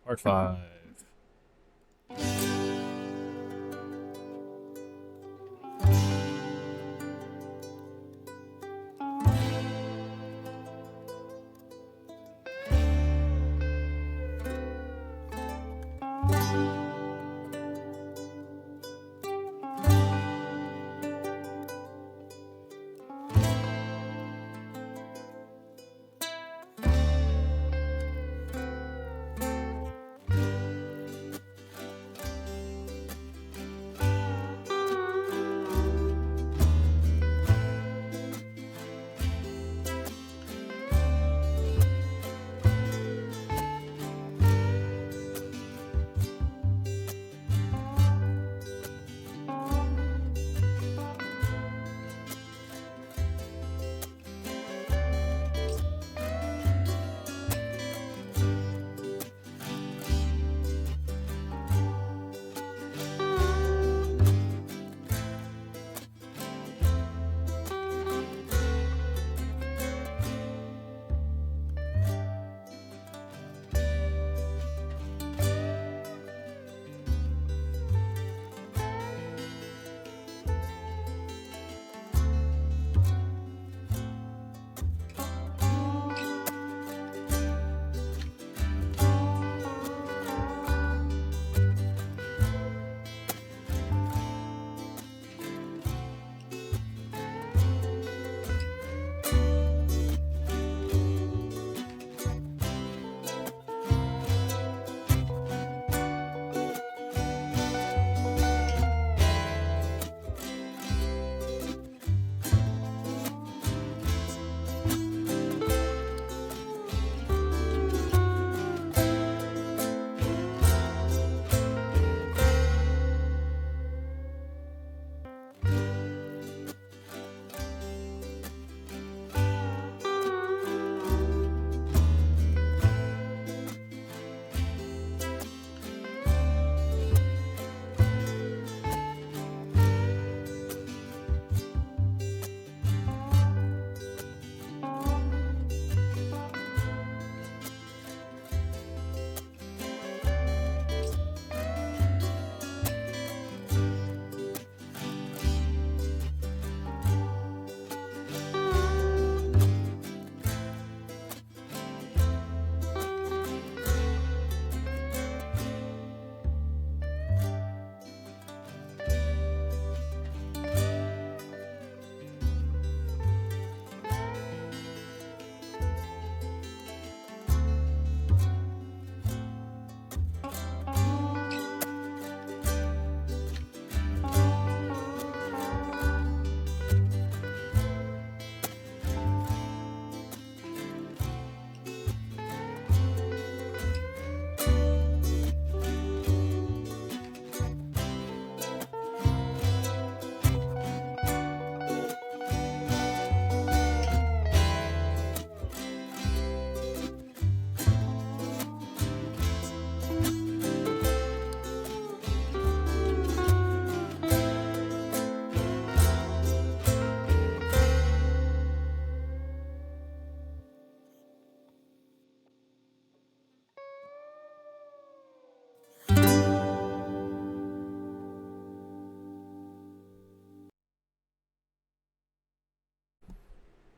Part 5.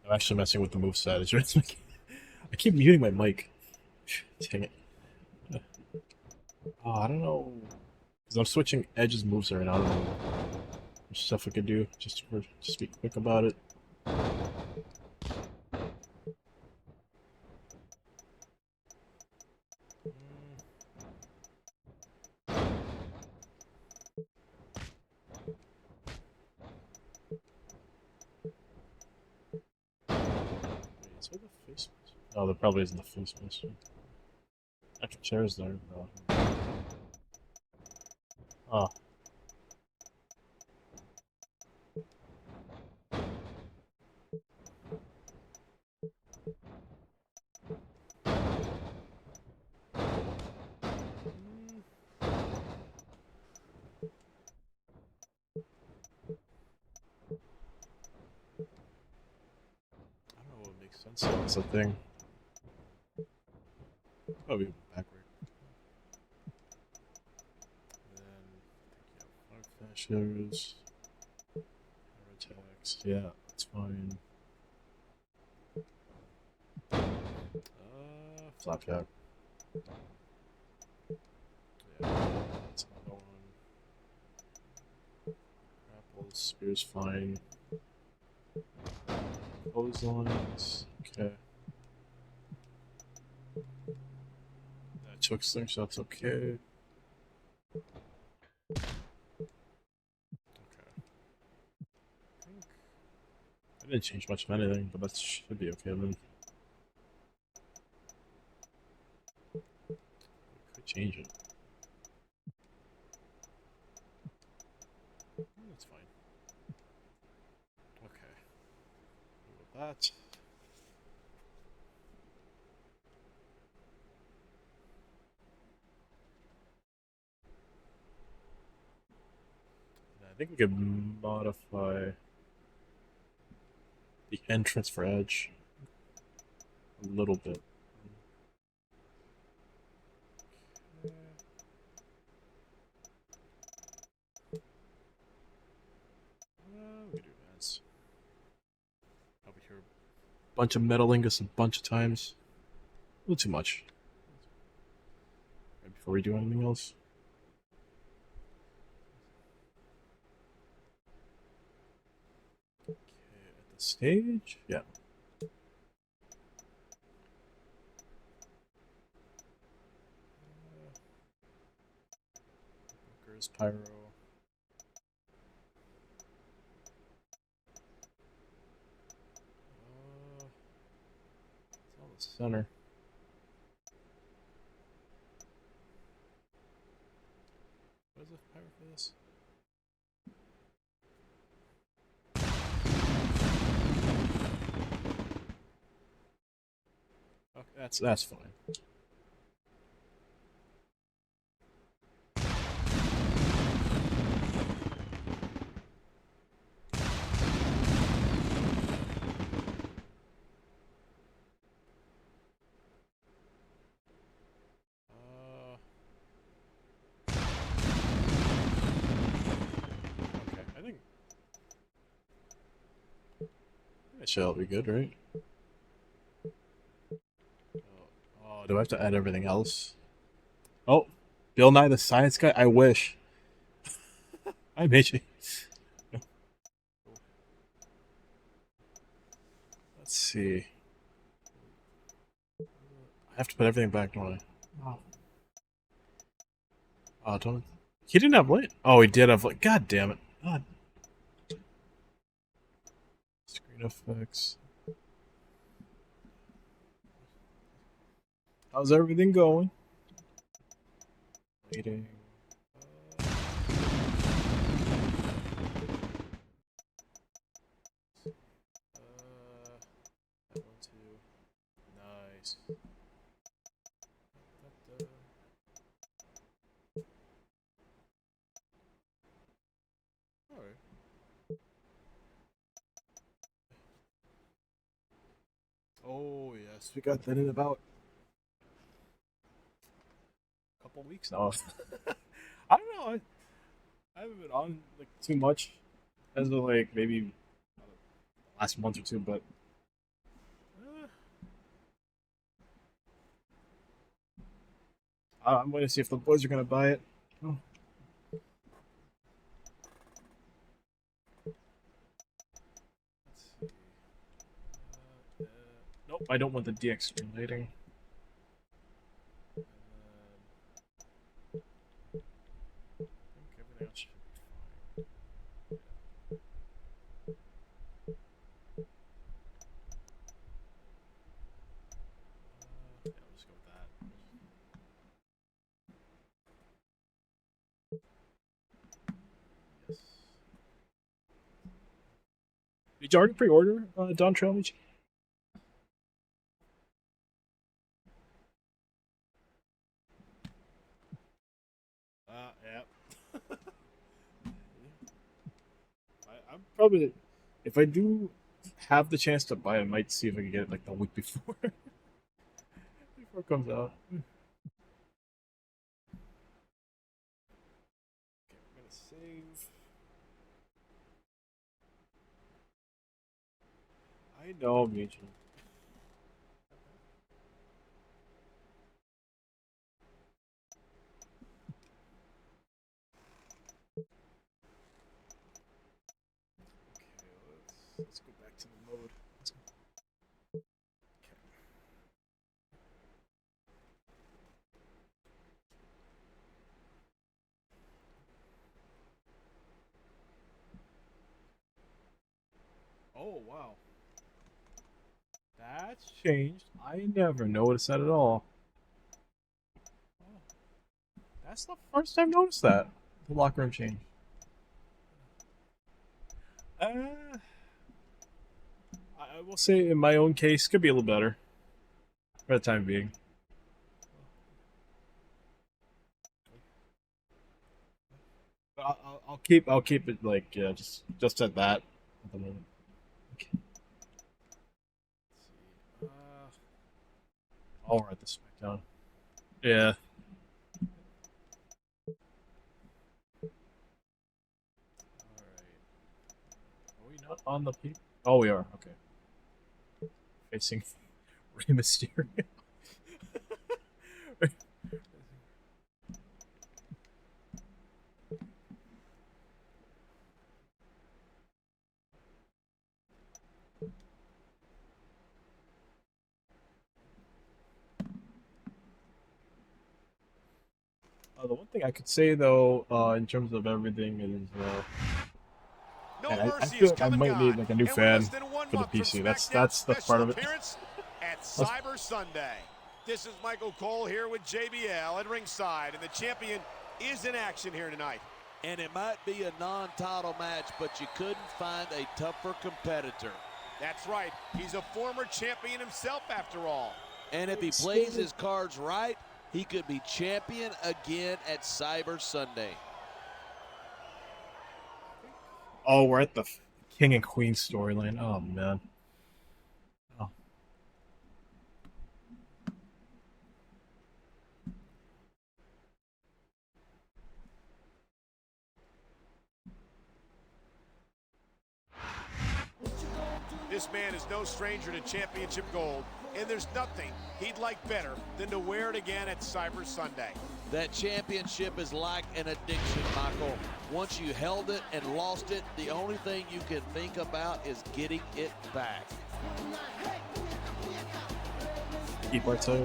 I'm actually messing with the moveset. I keep muting my mic. Dang it. I don't know. Because I'm switching Edge's moveset right now. I don't know what stuff we could do. Just be quick about it. Wait, is there the face mask? Oh, there probably isn't the face mask. Extra chairs there, bro. Oh, I don't know what makes sense. That's the thing. Probably backward. textures, text. Yeah, that's fine. Flapjack. Yeah, that's another one. Apples, spear's fine. Clotheslines. Okay. That chokes thing, so that's okay. I didn't change much of anything, but that should be okay then. Could change it. That's fine. Okay. With that. I think we could modify the entrance for edge a little bit. We could do that. Probably hear a bunch of metalingus a bunch of times. A little too much. Right before we do anything else. Okay, at the stage? Yeah. Bunkers, pyro. It's all the center. What is the pyro for this? Okay, that's fine. Okay, I think that shall be good, right? Oh, do I have to add everything else? Oh, Bill Nye the Science Guy? I wish. I made you. Let's see. I have to put everything back, don't I? Oh. Oh, don't. He didn't have light. Oh, he did have light. God damn it. God. Screen effects. How's everything going? Waiting. That one too. Nice. Alright. Oh, yes. We got that in about a couple weeks now. I don't know. I haven't been on like too much as of like maybe last month or two, but I'm going to see if the boys are going to buy it. Oh. Nope, I don't want the DX screen lighting. I think everything else should be fine. Yeah, I'll just go with that. Yes. Did you already pre-order Don Trilogy? Yeah. I'm probably, if I do have the chance to buy it, I might see if I can get it like the week before. Before it comes out. Okay, I'm gonna save. I know, mutual. Okay, let's go back to the mode. Oh, wow. That's changed. I never noticed that at all. Oh, that's the first I've noticed that. The locker room change. I will say, in my own case, could be a little better for the time being. But I'll keep it like just at that at the moment. Okay. Let's see. Oh, we're at the Smackdown. Yeah. All right. Are we not on the peak? Oh, we are. Okay. Facing Rey Mysterio. The one thing I could say though, in terms of everything, is I feel like I might need like a new fan for the PC. That's the part of it. At Cyber Sunday. This is Michael Cole here with JBL at ringside, and the champion is in action here tonight. And it might be a non-title match, but you couldn't find a tougher competitor. That's right. He's a former champion himself, after all. And if he plays his cards right, he could be champion again at Cyber Sunday. Oh, we're at the King and Queen storyline. Oh, man. Oh. This man is no stranger to championship gold, and there's nothing he'd like better than to wear it again at Cyber Sunday. That championship is like an addiction, Michael. Once you held it and lost it, the only thing you can think about is getting it back. Keep our toe.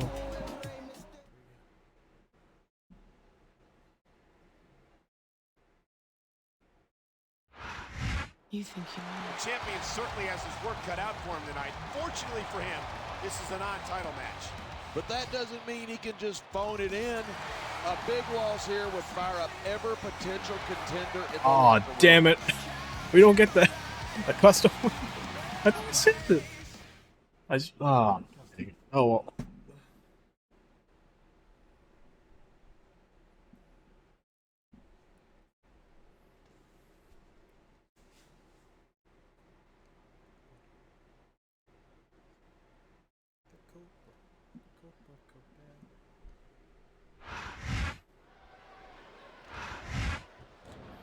You think you know? The champion certainly has his work cut out for him tonight. Fortunately for him, this is a non-title match. But that doesn't mean he can just phone it in. A big loss here would fire up every potential contender in the Oh, damn it. We don't get the custom. I thought I said it. I just, oh well.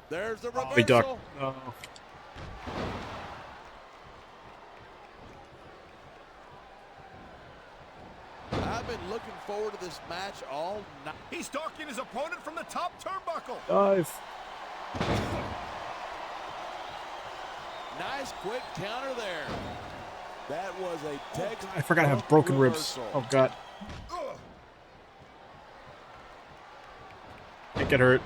There's the reversal. We duck. Oh. I've been looking forward to this match all night. He's stalking his opponent from the top turnbuckle. Dive. Nice quick counter there. That was a text. I forgot I have broken ribs. Oh, God. Can't get hurt.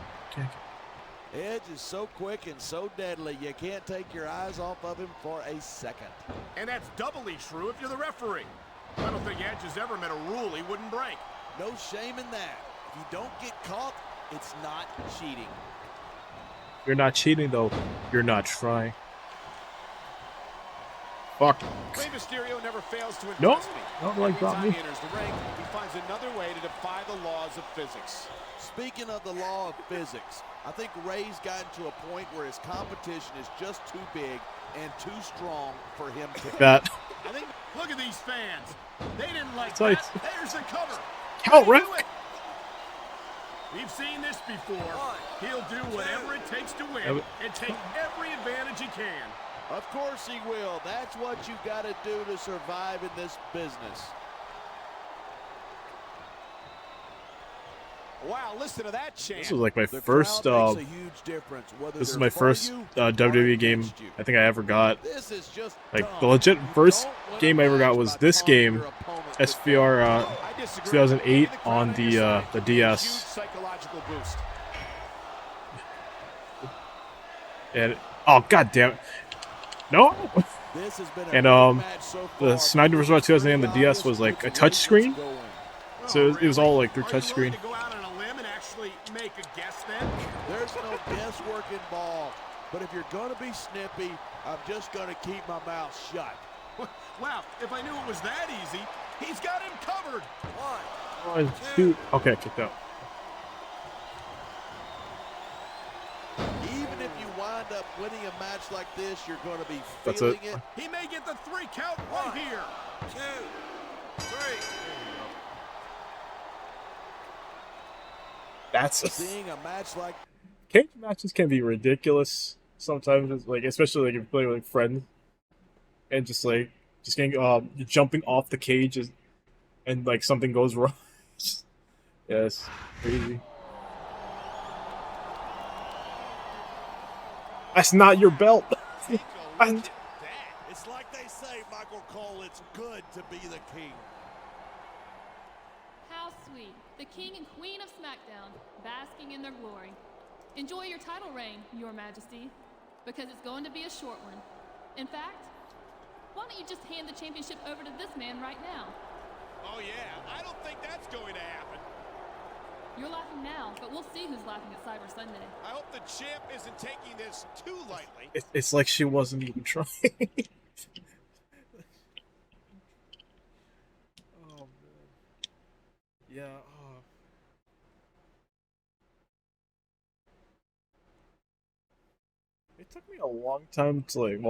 Edge is so quick and so deadly, you can't take your eyes off of him for a second. And that's doubly true if you're the referee. I don't think Edge has ever met a rule he wouldn't break. No shame in that. If you don't get caught, it's not cheating. You're not cheating, though. You're not trying. Fuck. Rey Mysterio never fails to impress Nope. me. Not like Every got time me. he enters the ring, he finds another way to defy the laws of physics. Speaking of the law of physics, I think Ray's gotten to a point where his competition is just too big and too strong for him to That. I think, look at these fans. They didn't like It's like- that. There's the cover. Count, How do you ref. do it? We've seen this before. He'll do whatever it takes to win and take every advantage he can. Of course he will. That's what you got to do to survive in this business. Wow, listen to that chant. This was like my first. This is my first WWE game I think I ever got. Like the legit first game I ever got was this game, SVR 2008 on the DS. And oh god damn it, no! And the Smackdown vs. Raw 2008 on the DS was like a touch screen, so it was all like through touch screen. Make a guess then? There's no guesswork involved. But if you're going to be snippy, I'm just going to keep my mouth shut. Wow, if I knew it was that easy, he's got him covered. One, two. Okay, kicked out. Even if you wind up winning a match like this, you're going to be That's feeling it. He may get the 3 count right here. 2, 3. That's seeing a match like cage matches can be ridiculous sometimes, like especially like if you play with like friends, and just getting jumping off the cage and like something goes wrong. Yeah, it's crazy. That's not your belt. It's like they say, Michael Cole, it's good to be the king. How sweet. The king and queen of SmackDown, basking in their glory. Enjoy your title reign, Your Majesty, because it's going to be a short one. In fact, why don't you just hand the championship over to this man right now? Oh yeah, I don't think that's going to happen. You're laughing now, but we'll see who's laughing at Cyber Sunday. I hope the champ isn't taking this too lightly. It's like she wasn't even trying. Oh man. Yeah. It took me a long time to it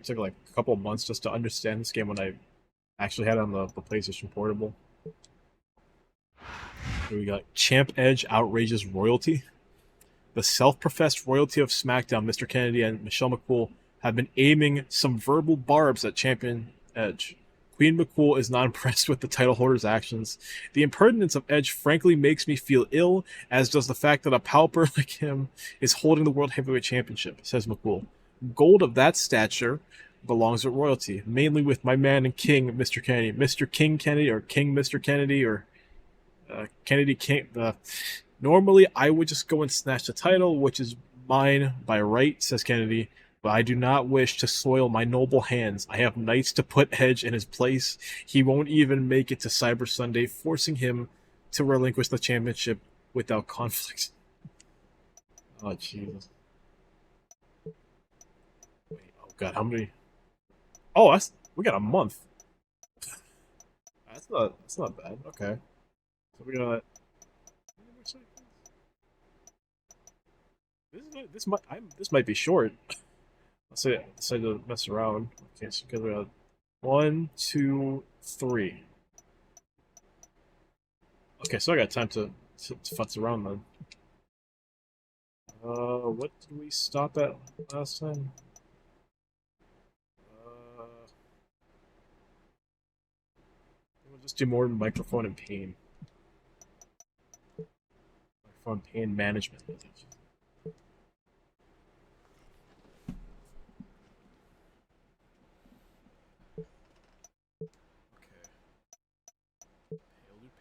took like a couple of months just to understand this game when I actually had it on the PlayStation Portable. Here we got Champ Edge outrages royalty. The self-professed royalty of SmackDown, Mr. Kennedy and Michelle McCool, have been aiming some verbal barbs at Champion Edge. Queen McCool is not impressed with the title holder's actions. The impertinence of Edge frankly makes me feel ill, as does the fact that a pauper like him is holding the World Heavyweight Championship, says McCool. Gold of that stature belongs with royalty, mainly with my man and king, Mr. Kennedy. Mr. King Kennedy, or King Mr. Kennedy, or Kennedy King. Normally, I would just go and snatch the title, which is mine by right, says Kennedy. But I do not wish to soil my noble hands. I have knights to put Edge in his place. He won't even make it to Cyber Sunday, forcing him to relinquish the championship without conflict. Oh, Jesus. Wait, oh, God, how many? Oh, we got a month. That's not bad. Okay. So we got... This might be short. Let's say to mess around. Okay, so because we got 1, 2, 3. Okay, so I got time to futz around then. What did we stop at last time? We'll just do more microphone and pain. Microphone pain management.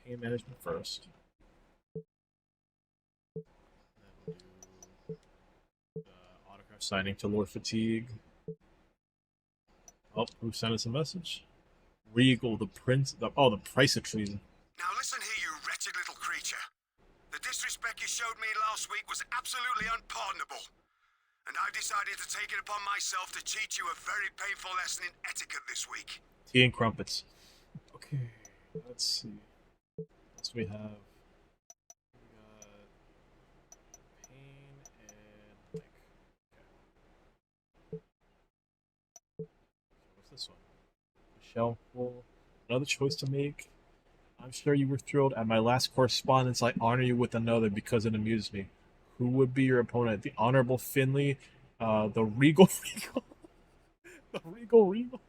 Pain management first. Then we'll do autograph signing to Lord Fatigue. Oh, who sent us a message? Regal, the prince. The price of treason. Now listen here, you wretched little creature. The disrespect you showed me last week was absolutely unpardonable. And I've decided to take it upon myself to teach you a very painful lesson in etiquette this week. Tea and crumpets. Okay, let's see. We have pain and like. Okay. What's this one? Michelle, another choice to make. I'm sure you were thrilled at my last correspondence. I honor you with another because it amused me. Who would be your opponent? The Honorable Finley, the Regal Regal. The Regal Regal.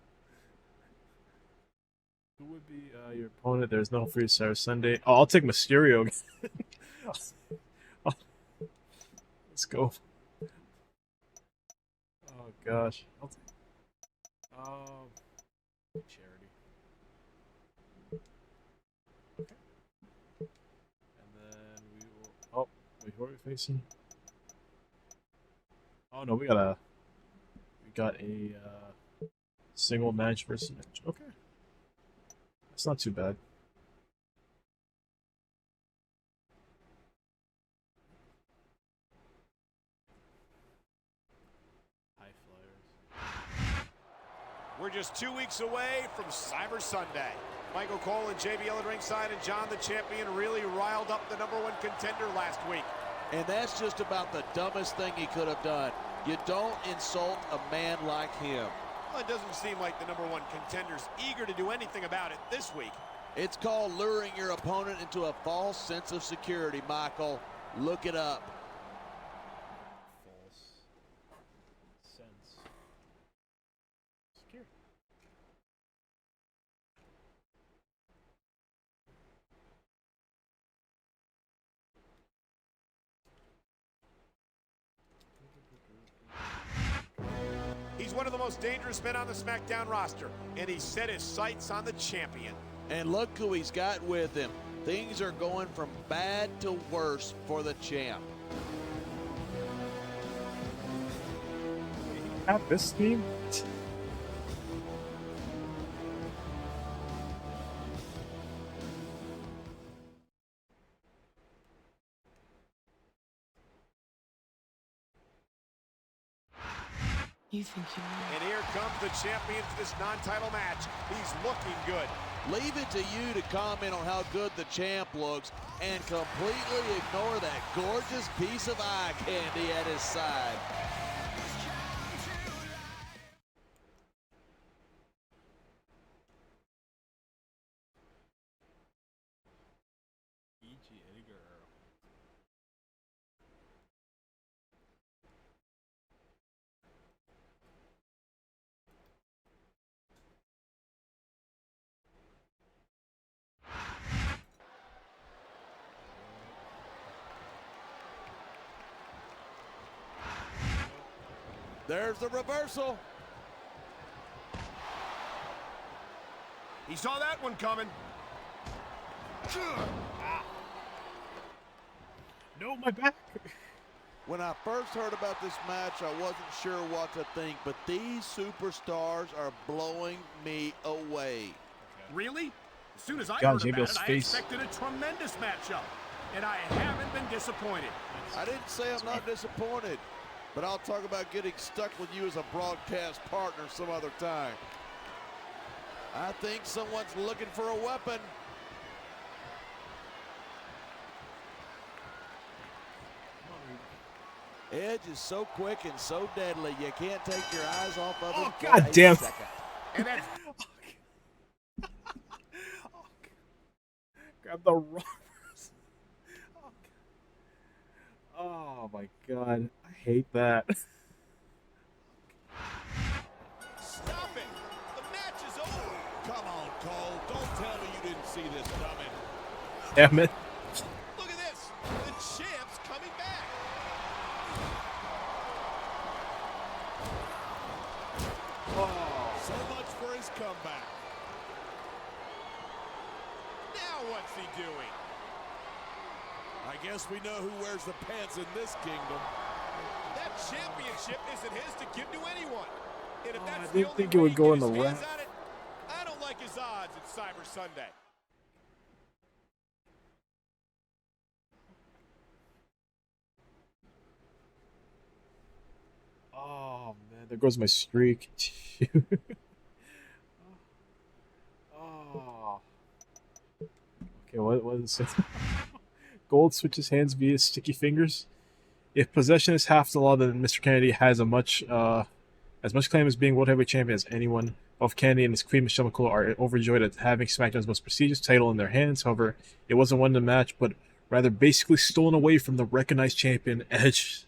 Who would be your opponent? There's no free Saturday Sunday. Oh, I'll take Mysterio. Oh, let's go. Oh gosh. Charity. Okay. And then we will. Oh, wait, who are we facing? Oh no, we got a single match versus match. Okay, that's not too bad. High flyers. We're just 2 weeks away from Cyber Sunday. Michael Cole and JBL at ringside, and John the Champion really riled up the #1 contender last week. And that's just about the dumbest thing he could have done. You don't insult a man like him. Well, it doesn't seem like the #1 contender's eager to do anything about it this week. It's called luring your opponent into a false sense of security, Michael. Look it up. False sense. Secure. He's one of the most dangerous men on the SmackDown roster, and he set his sights on the champion. And look who he's got with him. Things are going from bad to worse for the champ. Have this theme? You think you know? And here comes the champion for this non-title match. He's looking good. Leave it to you to comment on how good the champ looks and completely ignore that gorgeous piece of eye candy at his side. There's the reversal. He saw that one coming. No, my back. When I first heard about this match, I wasn't sure what to think, but these superstars are blowing me away. Really? As soon as I God, heard about JBL's it, I face. expected a tremendous matchup. And I haven't been disappointed. I didn't say I'm not disappointed, but I'll talk about getting stuck with you as a broadcast partner some other time. I think someone's looking for a weapon. Edge is so quick and so deadly, you can't take your eyes off of him. Oh, God damn. Second. And that's Grab the wrong person. Oh my god, I hate that. Stop it. The match is over. Come on, Cole. Don't tell me you didn't see this coming. Damn it. Look at this. The champ's coming back. So much for his comeback. Now what's he doing? I guess we know who wears the pants in this kingdom. That championship isn't his to give to anyone. And if I that's the didn't only think it way would he go can in get the his hands left. on it, I don't like his odds at Cyber Sunday. Oh man, there goes my streak. Oh. Okay, what is it? Gold switches hands via sticky fingers. If possession is half the law, then Mr. Kennedy has as much claim as being World Heavyweight Champion as anyone. Both Kennedy and his queen Michelle McCool are overjoyed at having SmackDown's most prestigious title in their hands. However, it wasn't won in the match, but rather basically stolen away from the recognized champion Edge.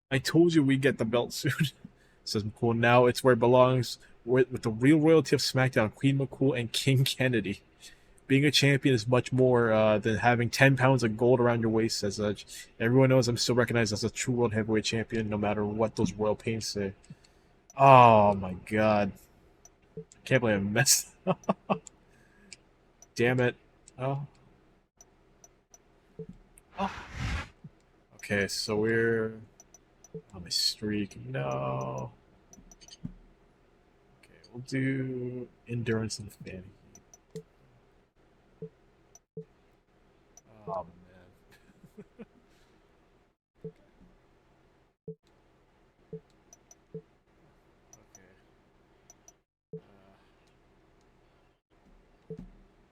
I told you we'd get the belt soon. says McCool. Now it's where it belongs with the real royalty of SmackDown, Queen McCool and King Kennedy. Being a champion is much more than having 10 pounds of gold around your waist, says Edge. Everyone knows I'm still recognized as a true world heavyweight champion, no matter what those royal pains say. Oh my god. I can't believe I messed up. Damn it. Oh. Oh. Okay, so we're on my streak. No. Okay, we'll do endurance and fanny. Oh man. Okay.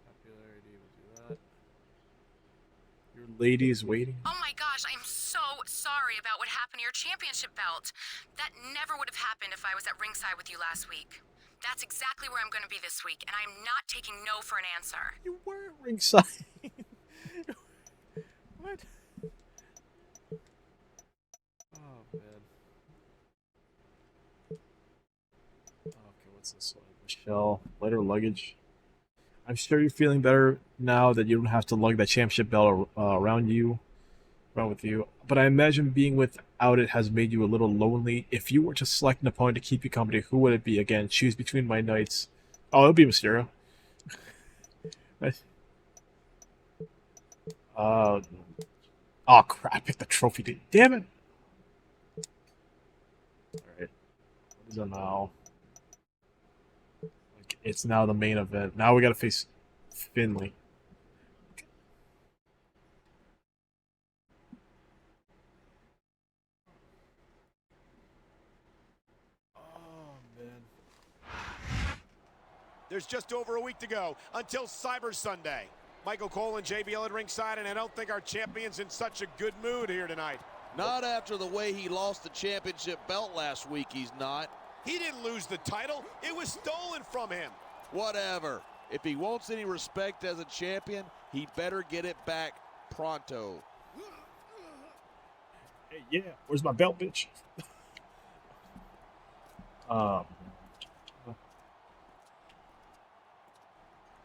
Popularity, we'll do that. Your lady is waiting. Oh my gosh, I'm so sorry about what happened to your championship belt. That never would have happened if I was at ringside with you last week. That's exactly where I'm going to be this week, and I'm not taking no for an answer. You were at ringside. What? Oh man. Okay, what's this one? Michelle, lighter luggage. I'm sure you're feeling better now that you don't have to lug that championship belt around with you. But I imagine being without it has made you a little lonely. If you were to select an opponent to keep you company, who would it be? Again, choose between my knights. Oh, it'll be Mysterio. Oh crap! I picked the trophy. Damn it! All right, what is it now? It's now the main event. Now we gotta face Finley. Oh man. There's just over a week to go until Cyber Sunday. Michael Cole and JBL at ringside, and I don't think our champion's in such a good mood here tonight. Not after the way he lost the championship belt last week, he's not. He didn't lose the title. It was stolen from him. Whatever. If he wants any respect as a champion, he better get it back pronto. Hey, yeah. Where's my belt, bitch?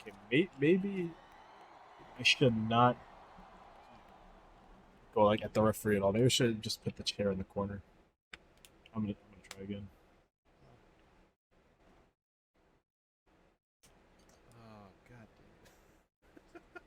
Okay, maybe I should not go like at the referee at all. Maybe I should just put the chair in the corner. I'm gonna try again. Oh god damn it.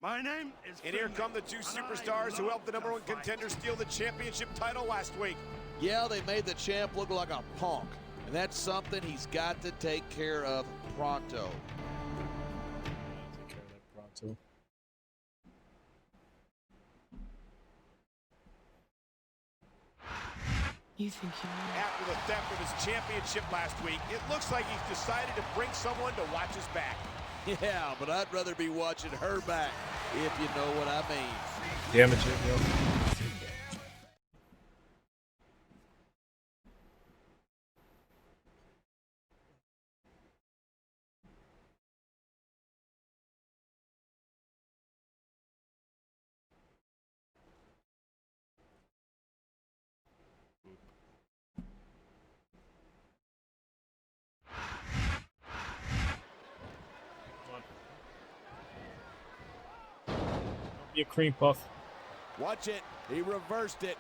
My name is. And here come the two superstars who helped the number one contender steal the championship title last week. Yeah, they made the champ look like a punk, and that's something he's got to take care of pronto. Take care of that pronto. You think you know? After the theft of his championship last week, it looks like he's decided to bring someone to watch his back. Yeah, but I'd rather be watching her back, if you know what I mean. Damage it, yo. Be a cream puff. Watch it. He reversed it.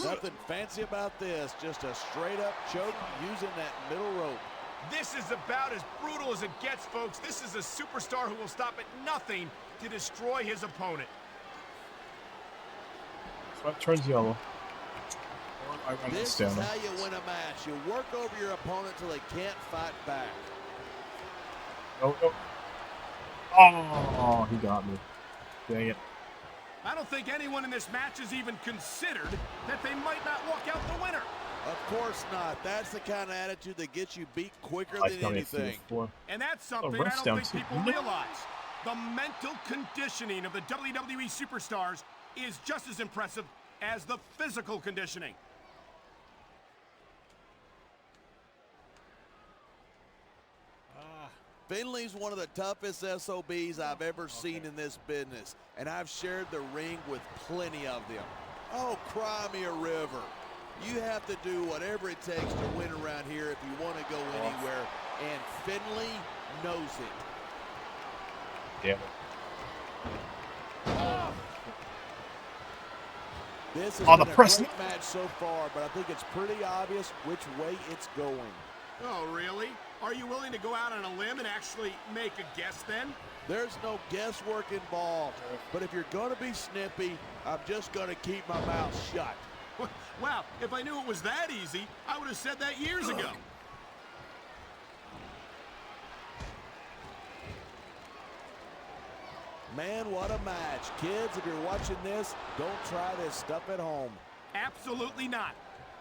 Nothing fancy about this. Just a straight-up choke using that middle rope. This is about as brutal as it gets, folks. This is a superstar who will stop at nothing to destroy his opponent. So it turns yellow. This is how you win a match. You work over your opponent till they can't fight back. No. Oh, he got me. Dang it. I don't think anyone in this match has even considered that they might not walk out the winner. Of course not. That's the kind of attitude that gets you beat quicker I than don't anything. And that's something I ref's don't down think too. people realize. The mental conditioning of the WWE superstars is just as impressive as the physical conditioning. Finley's one of the toughest SOBs I've ever seen in this business, and I've shared the ring with plenty of them. Oh, cry me a river. You have to do whatever it takes to win around here if you want to go anywhere, and Finley knows it. Damn it. This has On been the a press. great match so far, but I think it's pretty obvious which way it's going. Oh, really? Are you willing to go out on a limb and actually make a guess then? There's no guesswork involved, but if you're going to be snippy, I'm just going to keep my mouth shut. Wow, if I knew it was that easy, I would have said that years ago. Man, what a match. Kids, if you're watching this, don't try this stuff at home. Absolutely not.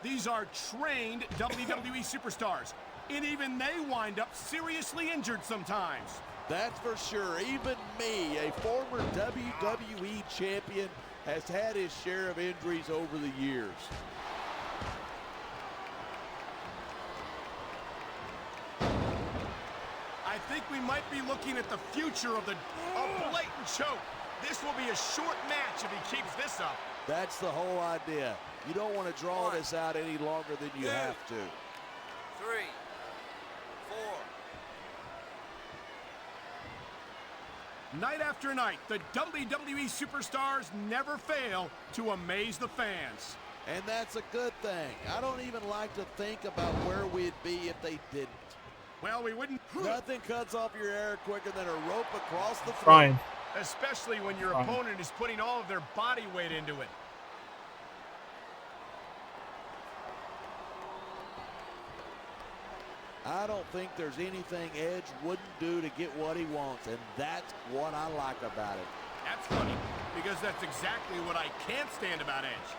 These are trained WWE superstars, and even they wind up seriously injured sometimes. That's for sure. Even me, a former WWE champion, has had his share of injuries over the years. I think we might be looking at the future of a blatant choke. This will be a short match if he keeps this up. That's the whole idea. You don't want to draw this out any longer than you have to. 3, 4. Night after night, the WWE superstars never fail to amaze the fans. And that's a good thing. I don't even like to think about where we'd be if they didn't. Well, we wouldn't. Nothing cuts off your air quicker than a rope across the throat. Trying. Especially when your opponent is putting all of their body weight into it. I don't think there's anything Edge wouldn't do to get what he wants, and that's what I like about it. That's funny, because that's exactly what I can't stand about Edge.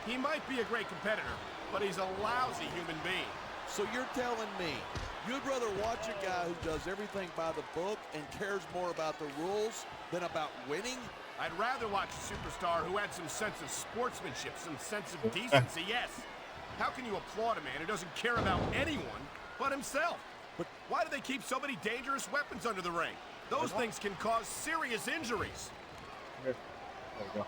He might be a great competitor, but he's a lousy human being. So you're telling me you'd rather watch a guy who does everything by the book and cares more about the rules than about winning? I'd rather watch a superstar who had some sense of sportsmanship, some sense of decency, yes. How can you applaud a man who doesn't care about anyone but himself? But why do they keep so many dangerous weapons under the ring? Those things can cause serious injuries. There we go.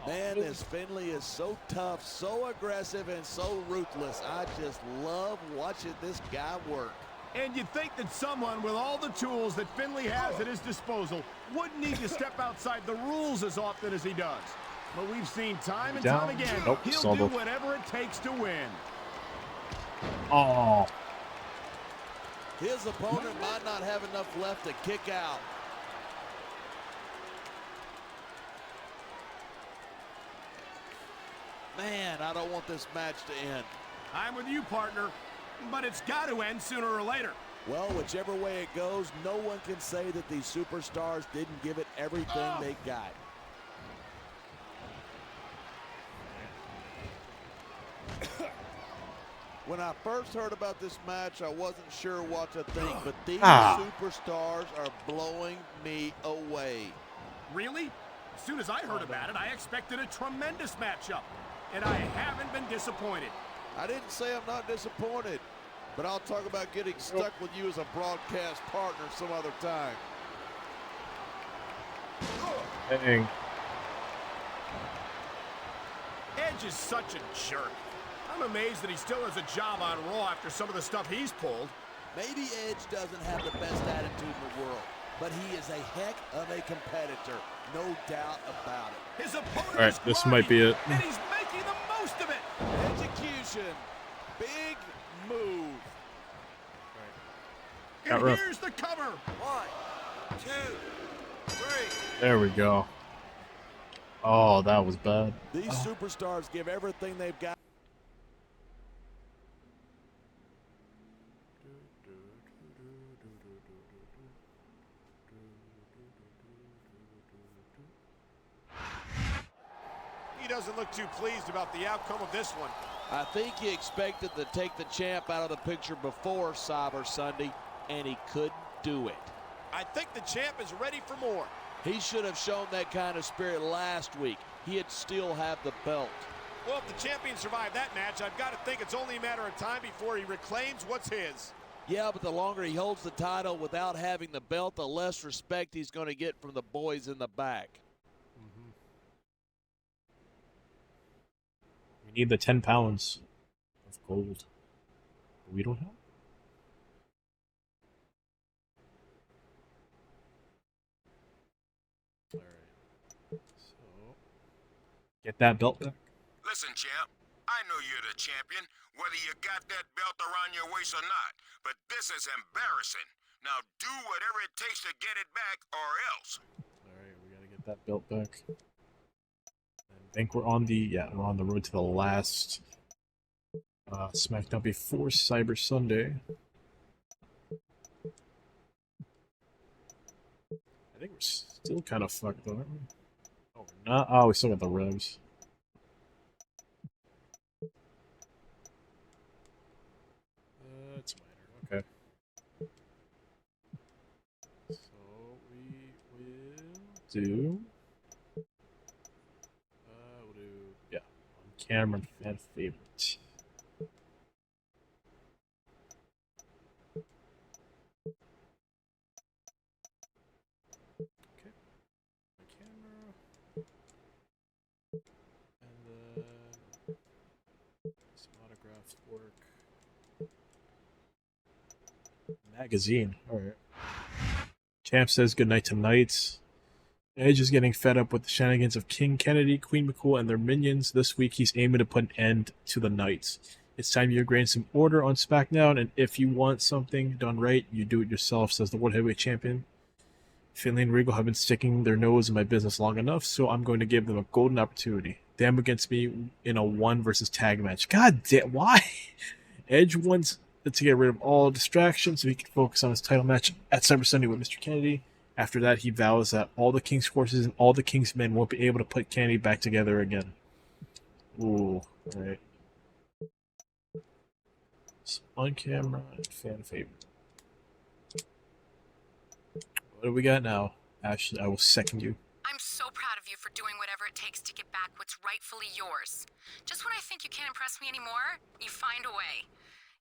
Man, this Finley is so tough, so aggressive, and so ruthless. I just love watching this guy work. And you'd think that someone with all the tools that Finley has at his disposal wouldn't need to step outside the rules as often as he does. But we've seen time and time again, he'll do whatever it takes to win. Oh. His opponent might not have enough left to kick out. Man, I don't want this match to end. I'm with you, partner, but it's got to end sooner or later. Well, whichever way it goes, no one can say that these superstars didn't give it everything they got. When I first heard about this match, I wasn't sure what to think, but these superstars are blowing me away. Really? As soon as I heard about it, I expected a tremendous matchup, and I haven't been disappointed. I didn't say I'm not disappointed, but I'll talk about getting stuck with you as a broadcast partner some other time. Dang. Edge is such a jerk. I'm amazed that he still has a job on Raw after some of the stuff he's pulled. Maybe Edge doesn't have the best attitude in the world, but he is a heck of a competitor, no doubt about it. His opponent All right, this might be it. and he's making the most of it. Execution, big move. Got And rough. here's the cover. 1, 2, 3. There we go. Oh, that was bad. These superstars give everything they've got. He doesn't look too pleased about the outcome of this one. I think he expected to take the champ out of the picture before Cyber Sunday, and he couldn't do it. I think the champ is ready for more. He should have shown that kind of spirit last week. He'd still have the belt. Well, if the champion survived that match, I've got to think it's only a matter of time before he reclaims what's his. Yeah, but the longer he holds the title without having the belt, the less respect he's going to get from the boys in the back. We need the 10 pounds of gold. We don't have. All right. So get that belt back. Listen, champ, I know you're the champion, whether you got that belt around your waist or not. But this is embarrassing. Now do whatever it takes to get it back, or else. All right, we gotta get that belt back. I think we're on the road to the last SmackDown before Cyber Sunday. I think we're still kind of fucked though, aren't we? Oh, we're not. Oh, we still got the revs. It's minor. Okay. So we will do. We'll do on camera fan favorite. Okay. On camera. And then some autographs work. Magazine. Alright. Champ says goodnight tonight. Edge is getting fed up with the shenanigans of King Kennedy, Queen McCool, and their minions. This week he's aiming to put an end to the night. It's time you gain some order on SmackDown, and if you want something done right, you do it yourself, says the World Heavyweight Champion. Finlay and Regal have been sticking their nose in my business long enough, so I'm going to give them a golden opportunity. Them against me in a 1 versus tag match. God damn, why? Edge wants to get rid of all distractions so he can focus on his title match at Cyber Sunday with Mr. Kennedy. After that, he vows that all the King's forces and all the King's men won't be able to put Kennedy back together again. Ooh, alright. So on camera and fan favorite. What do we got now? Ashley, I will second you. I'm so proud of you for doing whatever it takes to get back what's rightfully yours. Just when I think you can't impress me anymore, you find a way.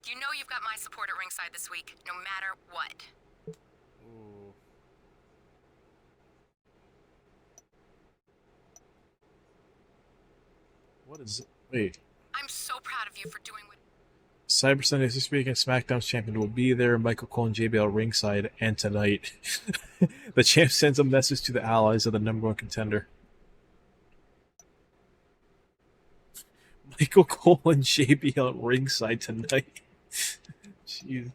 You know you've got my support at ringside this week, no matter what. Ooh. What is it? Wait. I'm so proud of you for doing what... Cyber Sunday this week, and SmackDown's champion will be there. Michael Cole and JBL ringside, and tonight. The champ sends a message to the allies of the #1 contender. Michael Cole and JBL at ringside tonight. Jeez.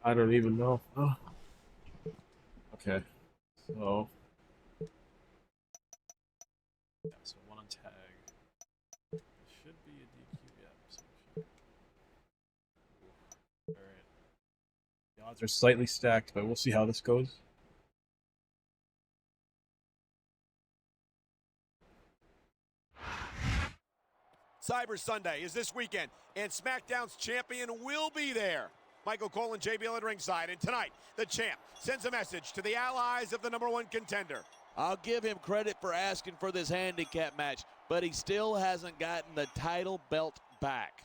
I don't even know. Oh. Okay. So. Yeah, so 1 on tag. It should be a DQ, yeah. So alright. The odds are slightly stacked, but we'll see how this goes. Cyber Sunday is this weekend, and SmackDown's champion will be there. Michael Cole and JBL at ringside, and tonight, the champ sends a message to the allies of the #1 contender. I'll give him credit for asking for this handicap match, but he still hasn't gotten the title belt back.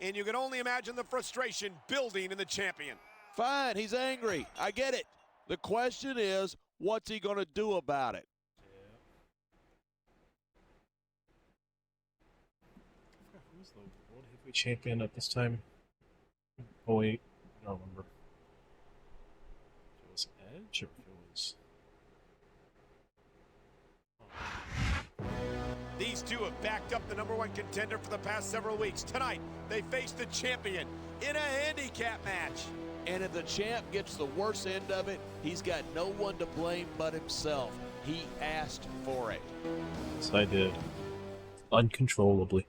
And you can only imagine the frustration building in the champion. Fine, he's angry. I get it. The question is, what's he going to do about it? Who's the World Heavyweight Champion at this time? Oh wait, I don't remember. If it was Edge or if it was... These two have backed up the #1 contender for the past several weeks. Tonight, they face the champion in a handicap match. And if the champ gets the worst end of it, he's got no one to blame but himself. He asked for it. Yes, I did. Uncontrollably.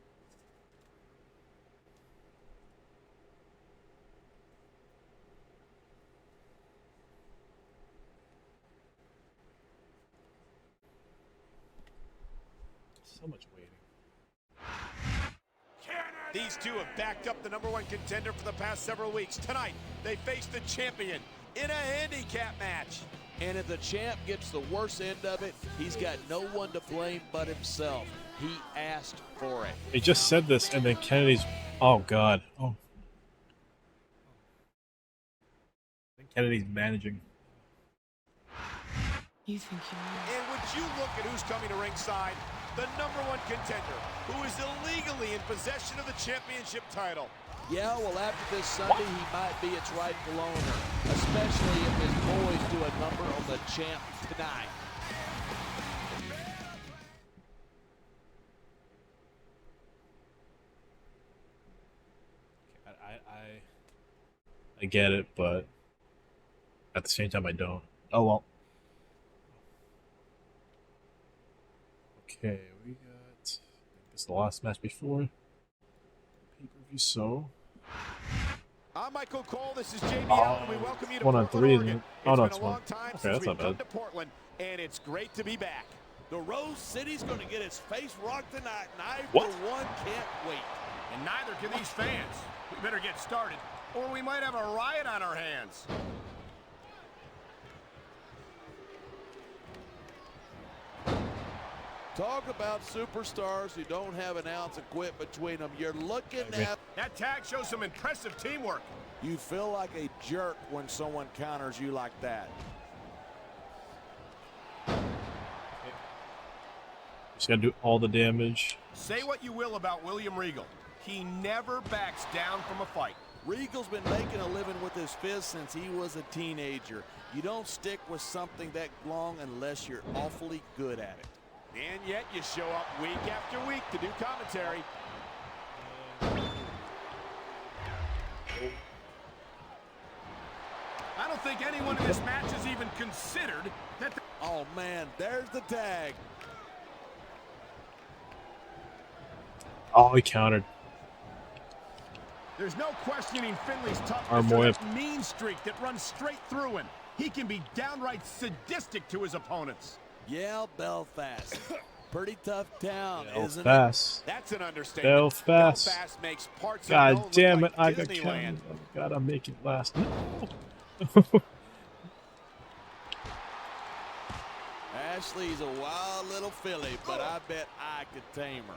So much waiting. These two have backed up the #1 contender for the past several weeks. Tonight, they face the champion in a handicap match. And if the champ gets the worst end of it, he's got no one to blame but himself. He asked for it. He just said this, and then Kennedy's. Oh God. Oh. Kennedy's managing. You think you know? And would you look at who's coming to ringside? The #1 contender, who is illegally in possession of the championship title. Yeah, well, after this Sunday, he might be its rightful owner, especially if his boys do a number on the champ tonight. I get it, but at the same time, I don't. Oh well. Okay, we got. This is the last match before pay-per-view. So. I'm Michael Cole. This is JB Allen, and we welcome you to 1 on Portland, 3, Oregon. isn't it? Oh, no, It's it's been a long 1. time Okay, since that's we've not come bad. to Portland, and it's great to be back. The Rose City's going to get his face rocked tonight, and I, What? for one, can't wait. And neither can these fans. We better get started, or we might have a riot on our hands. Talk about superstars who don't have an ounce of quit between them. You're looking at... That tag shows some impressive teamwork. You feel like a jerk when someone counters you like that. Just gotta do all the damage. Say what you will about William Regal. He never backs down from a fight. Regal's been making a living with his fist since he was a teenager. You don't stick with something that long unless you're awfully good at it. And yet you show up week after week to do commentary. I don't think anyone in this match has even considered that. Oh, man, there's the tag. Oh, he countered. There's no questioning Finley's Arm toughness or whip. that mean streak that runs straight through him. He can be downright sadistic to his opponents. Yeah, Belfast. Pretty tough town, isn't it? Belfast. That's an understatement. Belfast. Belfast makes parts of God known damn look it! like I got Disneyland. counted. Oh, gotta make it last. Ashley's a wild little filly, but I bet I could tame her.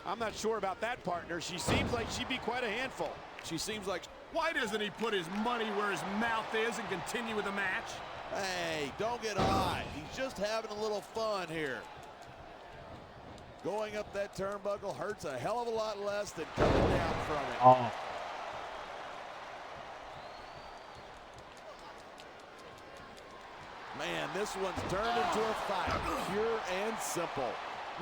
I'm not sure about that, partner. She seems like she'd be quite a handful. She seems like... Why doesn't he put his money where his mouth is and continue with the match? Hey, don't get high. He's just having a little fun here. Going up that turnbuckle hurts a hell of a lot less than coming down from it. Oh. Man, this one's turned into a fight. Pure and simple.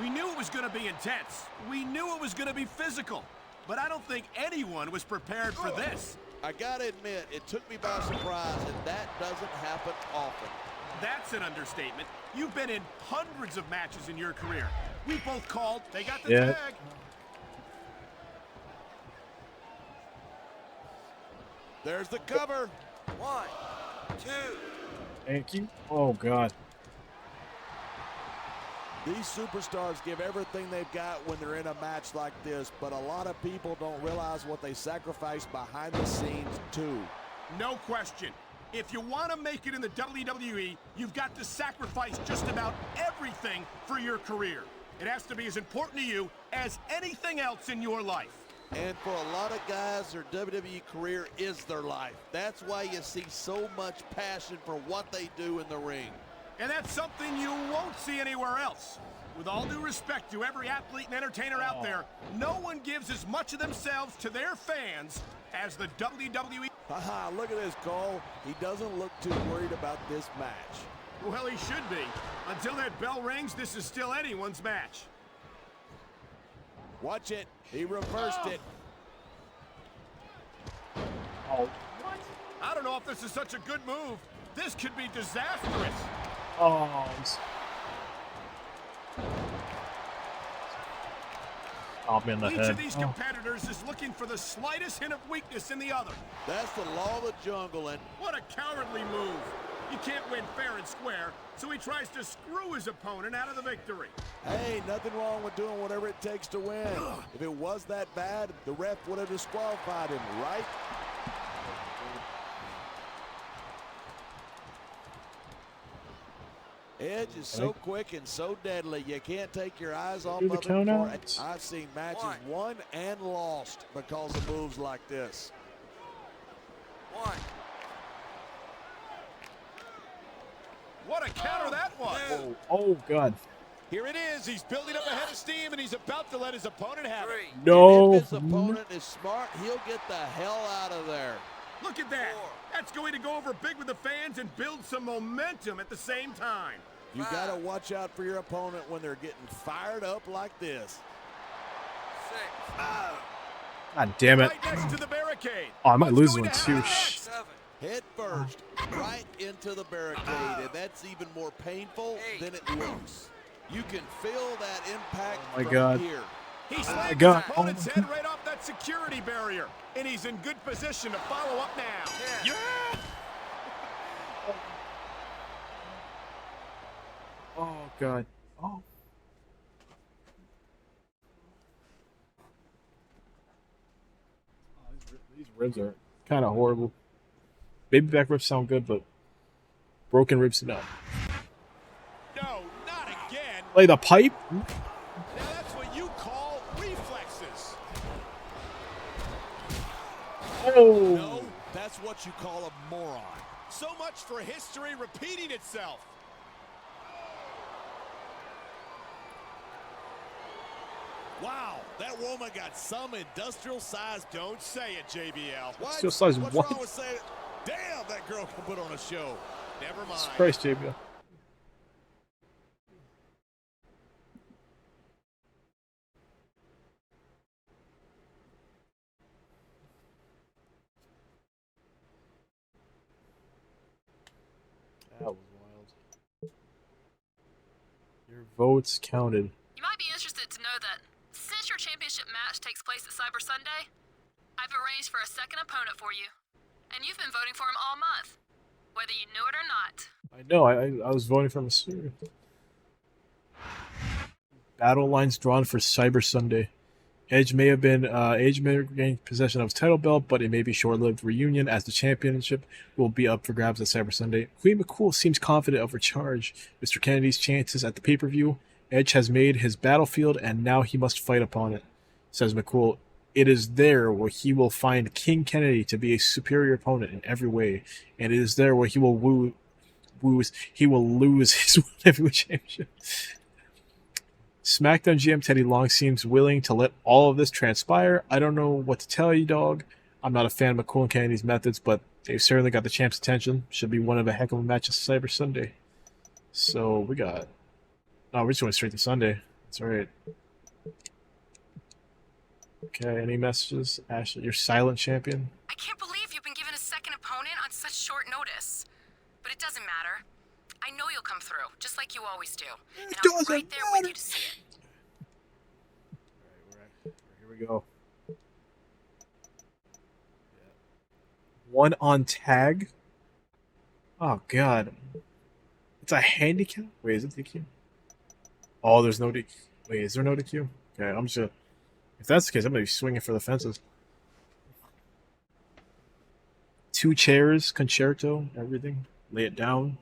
We knew it was going to be intense. We knew it was going to be physical. But I don't think anyone was prepared for this. I gotta admit, it took me by surprise, and that doesn't happen often. That's an understatement. You've been in hundreds of matches in your career. We both called. They got the Yeah. tag. There's the cover. 1, 2. Thank you. Oh God. These superstars give everything they've got when they're in a match like this, but a lot of people don't realize what they sacrifice behind the scenes too. No question. If you want to make it in the WWE, you've got to sacrifice just about everything for your career. It has to be as important to you as anything else in your life. And for a lot of guys, their WWE career is their life. That's why you see so much passion for what they do in the ring. And that's something you won't see anywhere else. With all due respect to every athlete and entertainer out there, no one gives as much of themselves to their fans as the WWE. Haha, look at this, Cole. He doesn't look too worried about this match. Well, he should be. Until that bell rings, this is still anyone's match. Watch it. He reversed it. Oh. I don't know if this is such a good move. This could be disastrous. Oh. I'll be in the Each head. of these competitors is looking for the slightest hint of weakness in the other. That's the law of the jungle, and What a cowardly move. You can't win fair and square, so he tries to screw his opponent out of the victory. hey, nothing wrong with doing whatever it takes to win. If it was that bad, the ref would have disqualified him, right? Edge is so quick and so deadly, you can't take your eyes off Do the of him. count out. I've seen matches won and lost because of moves like this. 1. What a counter that was. Oh God. Here it is. He's building up a head of steam, and he's about to let his opponent have it. 3. No. And if his opponent is smart, he'll get the hell out of there. Look at that. 4. That's going to go over big with the fans and build some momentum at the same time. You 5. got to watch out for your opponent when they're getting fired up like this. 6. God damn it. Right next to the barricade. Oh, I might lose What's one going to too. happen? 7. Head first, right into the barricade, and that's even more painful than it looks. You can feel that impact Oh my from God. here. He slammed his God. opponent's head right off that security barrier, and he's in good position to follow up now. 10. Yeah! Oh God. Oh. These ribs are kind of horrible. Baby back ribs sound good, but broken ribs no. No, not again. Play the pipe. Now that's what you call reflexes. Oh. No, that's what you call a moron. So much for history repeating itself. Wow, that woman got some industrial size. Don't say it, JBL. What? Industrial size What's what? wrong with saying it? Damn, that girl can put on a show. Never mind. Jesus Christ, JBL. That was wild. Your votes counted. You might be interested to know that since your championship match takes place at Cyber Sunday, I've arranged for a second opponent for you. And you've been voting for him all month, whether you knew it or not. I know. I was voting for Mysterio. Battle lines drawn for Cyber Sunday. Edge may have gained possession of his title belt, but it may be short-lived reunion as the championship will be up for grabs at Cyber Sunday. Queen McCool seems confident of her charge. Mr. Kennedy's chances at the pay-per-view. Edge has made his battlefield, and now he must fight upon it, says McCool. It is there where he will find King Kennedy to be a superior opponent in every way, and it is there where he will lose his heavyweight championship. SmackDown GM Teddy Long seems willing to let all of this transpire. I don't know what to tell you, dog. I'm not a fan of McCool and Kennedy's methods, but they've certainly got the champ's attention. Should be one of a heck of a match at Cyber Sunday. So we got... Oh, we're just going straight to Sunday. That's alright. Okay, any messages? Ashley, you're silent champion. I can't believe you've been given a second opponent on such short notice. But it doesn't matter. I know you'll come through, just like you always do. And I'm right there with you to see it. Alright, here we go. One on tag? Oh, God. It's a handicap? Wait, is it DQ? Oh, there's no DQ. Wait, is there no DQ? Okay, I'm just gonna... If that's the case, I'm gonna be swinging for the fences. 2 chairs, concerto, everything. Lay it down.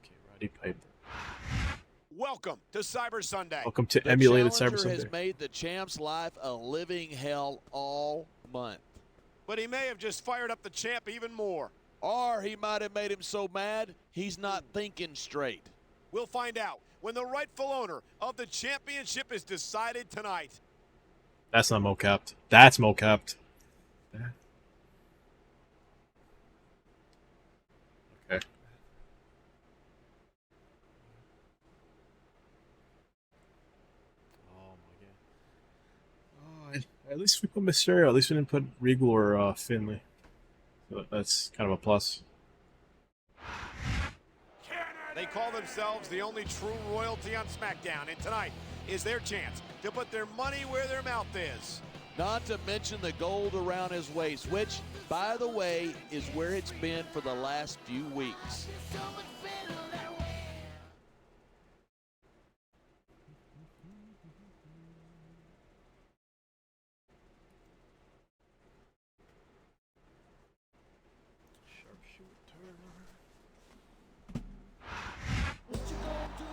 Okay, Roddy Piper. Welcome to Cyber Sunday. Welcome to The emulated Cyber challenger Sunday. has made the champ's life a living hell all month. But he may have just fired up the champ even more. Or he might have made him so mad, he's not thinking straight. We'll find out when the rightful owner of the championship is decided tonight. That's not mo-capped. That's mo-capped. Okay. Oh my god. Oh, at least we put Mysterio. At least we didn't put Regal or Finley. So that's kind of a plus. They call themselves the only true royalty on SmackDown, and tonight is their chance to put their money where their mouth is. Not to mention the gold around his waist, which, by the way, is where it's been for the last few weeks.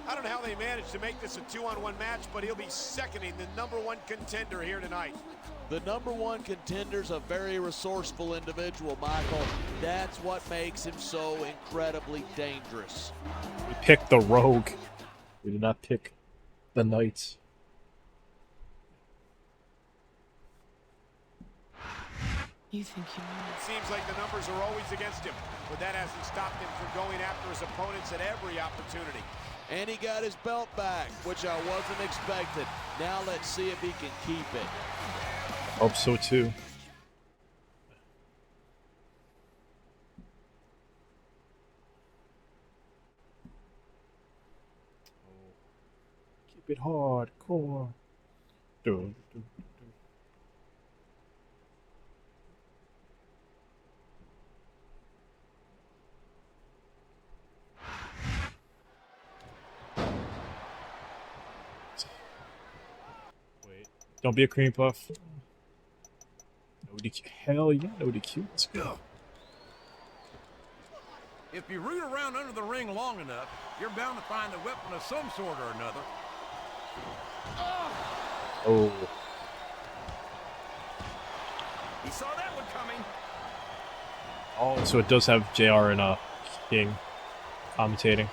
I don't know how they managed to make this a 2-on-1 match, but he'll be seconding the #1 contender here tonight. The #1 contender's a very resourceful individual, Michael. That's what makes him so incredibly dangerous. We picked the Rogue. We did not pick the Knights. You think you know? It seems like the numbers are always against him, but that hasn't stopped him from going after his opponents at every opportunity. And he got his belt back, which I wasn't expecting. Now let's see if he can keep it. Hope so too. Keep it hardcore. Do, do. Wait. Don't be a cream puff. No DQ. Hell yeah, no DQ. Let's go. If you root around under the ring long enough, you're bound to find a weapon of some sort or another. Oh. He saw that one coming. Oh, so it does have JR and King commentating.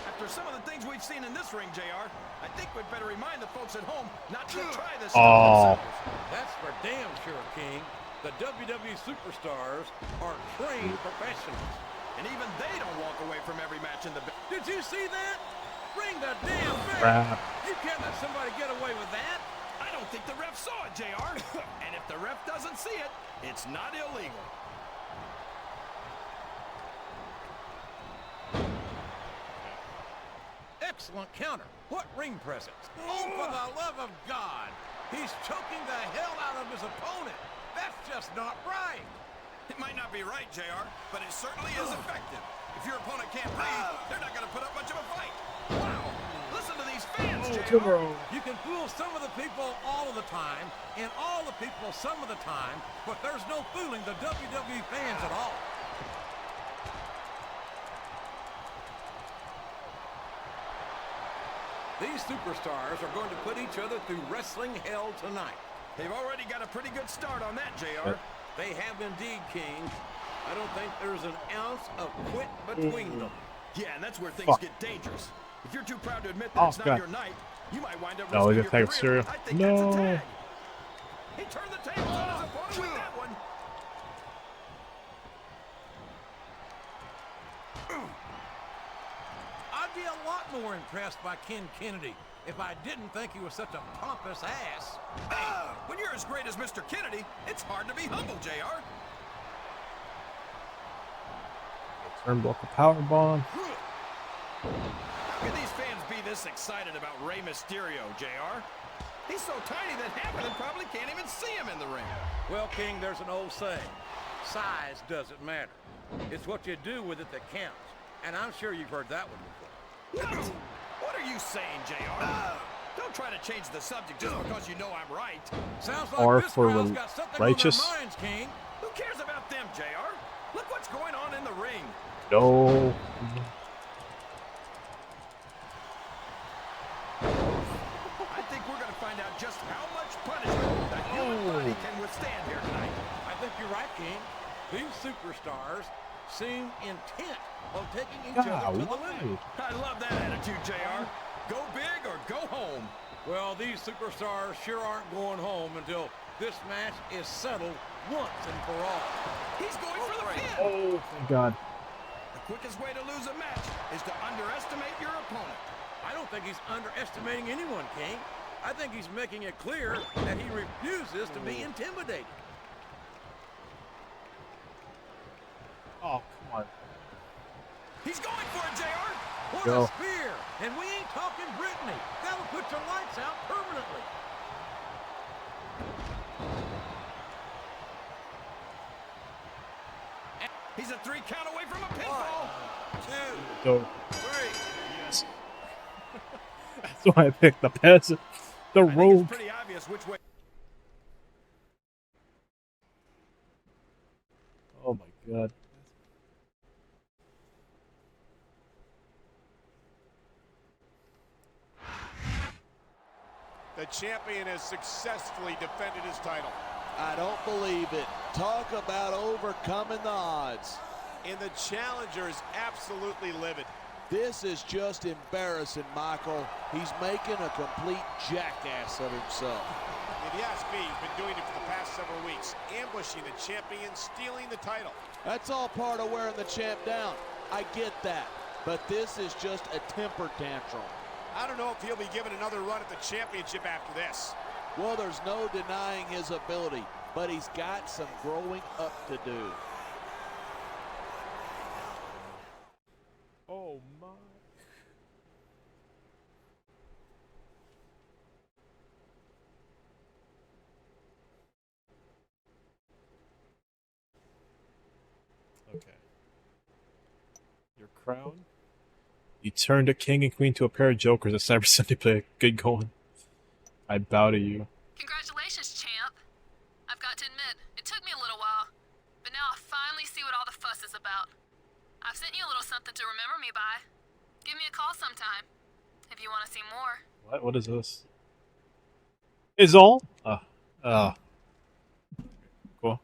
After some of the things we've seen in this ring, JR, I think we'd better remind the folks at home not to try this Oh. themselves. That's for damn sure, King. The WWE superstars are trained professionals. And even they don't walk away from every match in the... Did you see that? Ring the damn bell. Crap. You can't let somebody get away with that. I don't think the ref saw it, JR. And if the ref doesn't see it, it's not illegal. Excellent counter. What ring presence? Oh, for the love of God. He's choking the hell out of his opponent. That's just not right. It might not be right, JR, but it certainly is effective. If your opponent can't breathe, they're not going to put up much of a fight. Wow. Listen to these fans, JR. You can fool some of the people all of the time, and all the people some of the time, but there's no fooling the WWE fans at all. These superstars are going to put each other through wrestling hell tonight. They've already got a pretty good start on that, JR. They have indeed, King. I don't think there's an ounce of quit between them. Yeah, and that's where things get dangerous. If you're too proud to admit that it's not your night, you might wind up No, risking we your got career. cereal. I think No. that's a tag. He turned the tables on his opponent with that one. I'd be a lot more impressed by Ken Kennedy if I didn't think he was such a pompous ass. Hey, when you're as great as Mr. Kennedy, it's hard to be humble, JR. Turnbuckle powerbomb. How can these fans be this excited about Rey Mysterio, JR? He's so tiny that half of them probably can't even see him in the ring. Well, King, there's an old saying. Size doesn't matter. It's what you do with it that counts. And I'm sure you've heard that one before. What? What are you saying, JR? Don't try to change the subject just because you know I'm right. Sounds like R this for crowd's got something righteous. on their minds, King. Who cares about them, JR? Look what's going on in the ring. No. I think we're going to find out just how much punishment the human body can withstand here tonight. I think you're right, King. These superstars seem intent on taking each other to the limit. I love that attitude, JR. Go big or go home. Well, these superstars sure aren't going home until this match is settled once and for all. He's going for the pin. Oh, thank God. The quickest way to lose a match is to underestimate your opponent. I don't think he's underestimating anyone, King. I think he's making it clear that he refuses to be intimidated. Oh, come on. He's going for it, JR. What Go. a spear! And we ain't talking Brittany. That'll put your lights out permanently. He's a 3 count away from a pinfall. 1, 2, Go. 3. Yes. That's why I picked the peasant. The I think rogue. it's pretty obvious which way. Oh my God. champion has successfully defended his title. I don't believe it. Talk about overcoming the odds. And the challenger is absolutely livid. This is just embarrassing, Michael. He's making a complete jackass of himself. If you ask me, he's been doing it for the past several weeks. Ambushing the champion, stealing the title. That's all part of wearing the champ down. I get that. But this is just a temper tantrum. I don't know if he'll be given another run at the championship after this. Well, there's no denying his ability, but he's got some growing up to do. Oh my. Okay. Your crown? You turned a king and queen to a pair of jokers at Cyber Sunday play. Good going. I bow to you. Congratulations, champ. I've got to admit, it took me a little while, but now I finally see what all the fuss is about. I've sent you a little something to remember me by. Give me a call sometime, if you want to see more. What? What is this? Is all? Cool.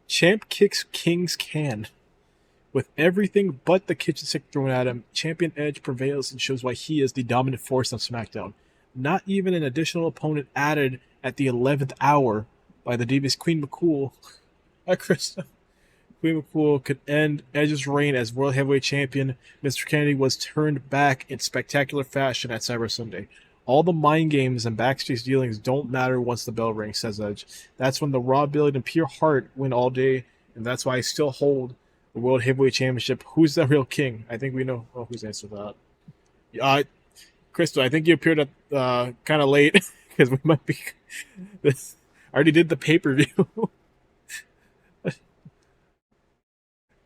Champ kicks King's can. With everything but the kitchen sink thrown at him, Champion Edge prevails and shows why he is the dominant force on SmackDown. Not even an additional opponent added at the 11th hour by the Divas Queen McCool. Hi, Krista. Queen McCool could end Edge's reign as World Heavyweight Champion. Mr. Kennedy was turned back in spectacular fashion at Cyber Sunday. All the mind games and backstage dealings don't matter once the bell rings, says Edge. That's when the raw ability and pure heart win all day, and that's why I still hold the World Heavyweight Championship. Who's the real king? I think we know who's answered that. Crystal, I think you appeared at kind of late because we might be. I already did the pay-per-view.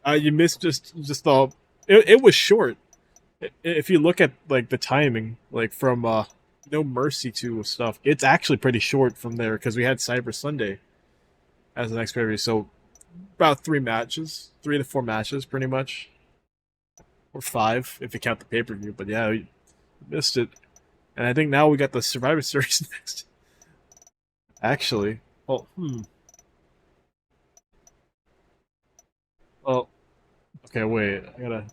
You missed just the. It was short. If you look at like the timing, like from No Mercy to stuff, it's actually pretty short from there because we had Cyber Sunday as the next pay-per-view. So about 3 to 4 matches, pretty much, or 5 if you count the pay-per-view. But yeah, we missed it, and I think now we got the Survivor Series next. Actually, well, well, okay, wait, I gotta.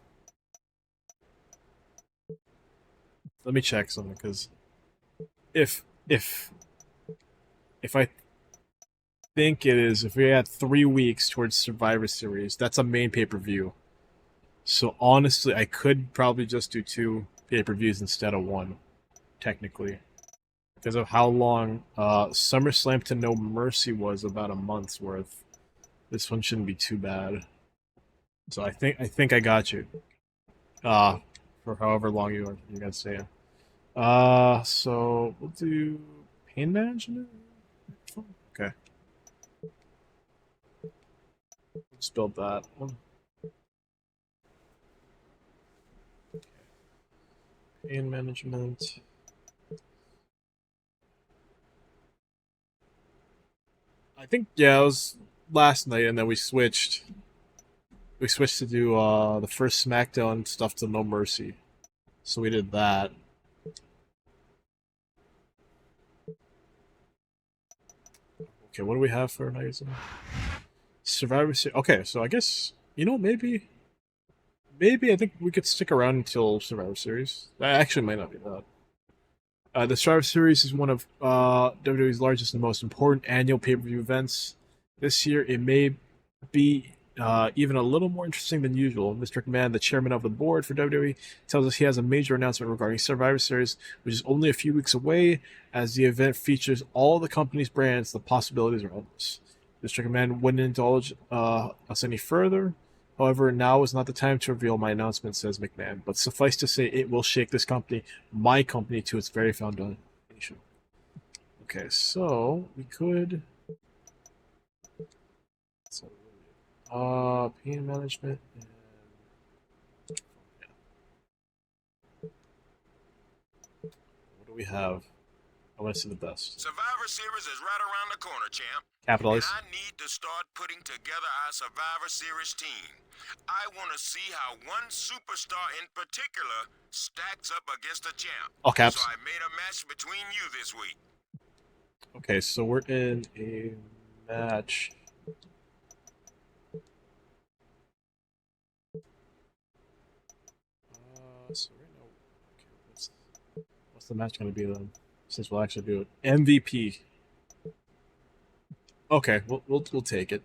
Let me check something, because if I think it is, if we had 3 weeks towards Survivor Series, that's a main pay-per-view. So honestly, I could probably just do 2 pay-per-views instead of 1, technically, because of how long SummerSlam to No Mercy was, about a month's worth. This one shouldn't be too bad. So I think I got you. For however long you guys stay in. So we'll do pain management. Okay. Let's build that one. Okay. Pain management. I think it was last night, and then we switched. We switched to do the first SmackDown stuff to No Mercy. So we did that. Okay, what do we have for magazine? Survivor Series. Okay, so I guess, maybe I think we could stick around until Survivor Series. That actually might not be that. The Survivor Series is one of WWE's largest and most important annual pay-per-view events. This year, it may be even a little more interesting than usual. Mr. McMahon, the chairman of the board for WWE, tells us he has a major announcement regarding Survivor Series, which is only a few weeks away. As the event features all the company's brands, the possibilities are endless. Mr. McMahon wouldn't indulge us any further. However, now is not the time to reveal my announcement, says McMahon. But suffice to say, it will shake this company, my company, to its very foundation. Okay, so we could. Pain management and what do we have? I want to see the best. Survivor Survivor Series is right around the corner, champ. Capitalize. And I need to start putting together our Survivor Series team. I want to see how one superstar in particular stacks up against a champ. All caps. So I made a match between you this week. Okay, so we're in a match. So right now, okay, what's the match going to be then? Since we'll actually do it, MVP. Okay, we'll take it.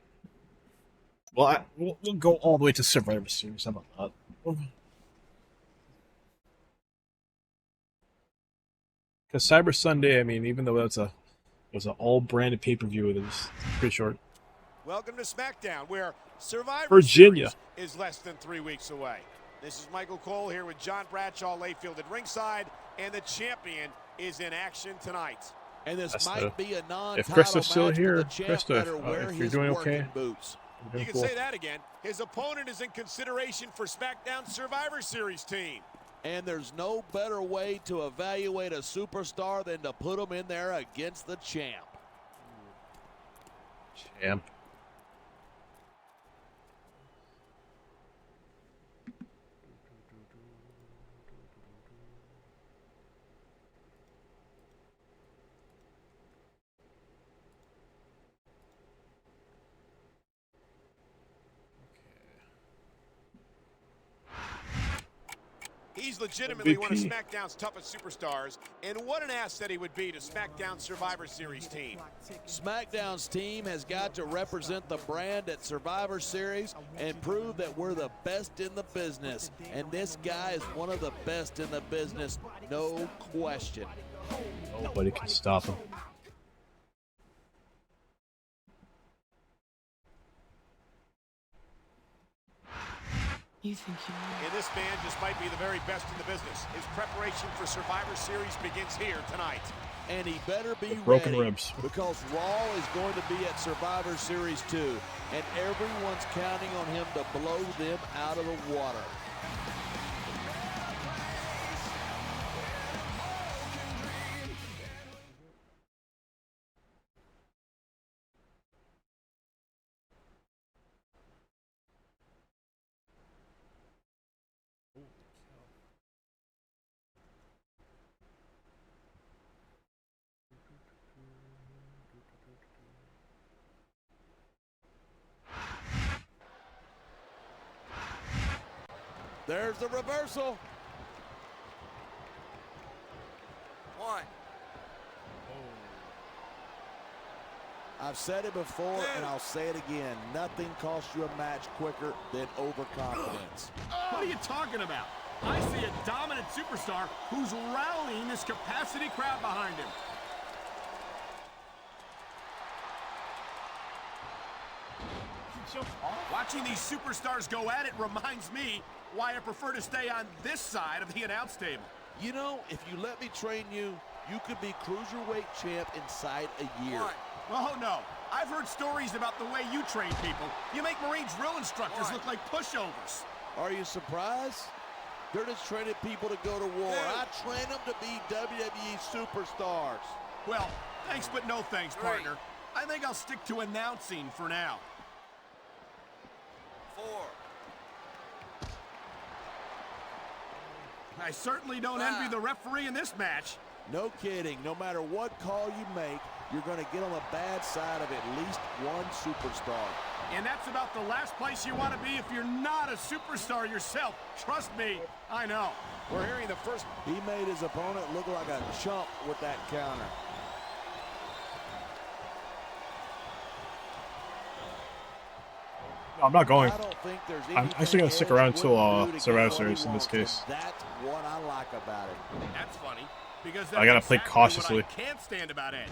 Well, we'll go all the way to Survivor Series. How about that? Because Cyber Sunday, I mean, even though it was an all branded pay-per-view, it was pretty short. Welcome to SmackDown, where Survivor Virginia Series is less than 3 weeks away. This is Michael Cole here with John Bradshaw Layfield at ringside, and the champion is in action tonight. And this might be a non-title if Krista's still match, here, but the champ Krista, better wear if you're his doing working okay, boots. You can say that again. His opponent is in consideration for SmackDown Survivor Series team. And there's no better way to evaluate a superstar than to put him in there against the champ. Champ. He's legitimately MVP. one of SmackDown's toughest superstars, and what an asset he would be to SmackDown Survivor Series team. SmackDown's team has got to represent the brand at Survivor Series and prove that we're the best in the business. And this guy is one of the best in the business, no question. Nobody can stop him. You think you know? And this man just might be the very best in the business. His preparation for Survivor Series begins here tonight. And he better be broken ready, ribs. because Raw is going to be at Survivor Series 2, and everyone's counting on him to blow them out of the water. There's the reversal. 1. I've said it before, and I'll say it again. Nothing costs you a match quicker than overconfidence. What are you talking about? I see a dominant superstar who's rallying this capacity crowd behind him. Watching these superstars go at it reminds me why I prefer to stay on this side of the announce table. You know, if you let me train you, you could be cruiserweight champ inside a year. 1. Oh, no. I've heard stories about the way you train people. You make Marine drill instructors look like pushovers. Are you surprised? They're just training people to go to war. I train them to be WWE superstars. Well, thanks but no thanks, 3. partner. I think I'll stick to announcing for now. 4. I certainly don't envy the referee in this match. No kidding. No matter what call you make, you're going to get on the bad side of at least one superstar. And that's about the last place you want to be if you're not a superstar yourself. Trust me, I know. We're hearing the first. He made his opponent look like a chump with that counter. No, I'm not going. I don't think there's I'm actually going to stick around until Survivor Series in this case. That's what I like about it. That's funny, because I gotta play cautiously. What I can't stand about Edge.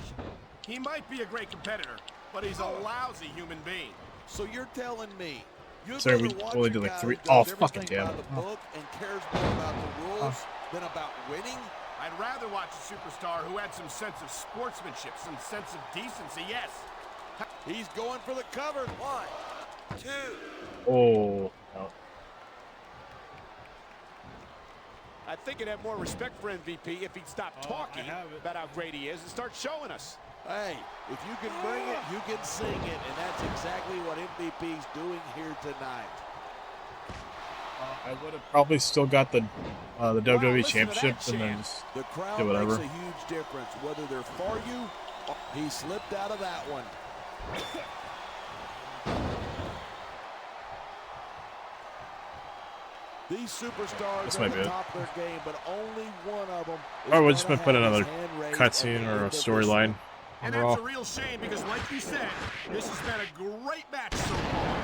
He might be a great competitor, but he's a lousy human being. So you're telling me you'd Sorry, rather we watch only a did like guy 3. who Oh, does fucking everything damn by it. the book and cares more about the rules than about winning? I'd rather watch a superstar who had some sense of sportsmanship, some sense of decency, yes. He's going for the cover. 1, 2. Oh, no. I think he'd have more respect for MVP if he'd stop talking about how great he is and start showing us. Hey, if you can bring it, you can sing it, and that's exactly what MVP's doing here tonight. I would have probably still got the WWE listen to Championship that and then chant. just The crowd do whatever. makes a huge difference, whether they're for you or he slipped out of that one. These superstars This are might at be the it. top of their game, but only one of them is Or we're just gonna gonna put have his another hand raised cutscene at the or a end of this storyline one. on And Raw. that's a real shame because, like you said, this has been a great match so far.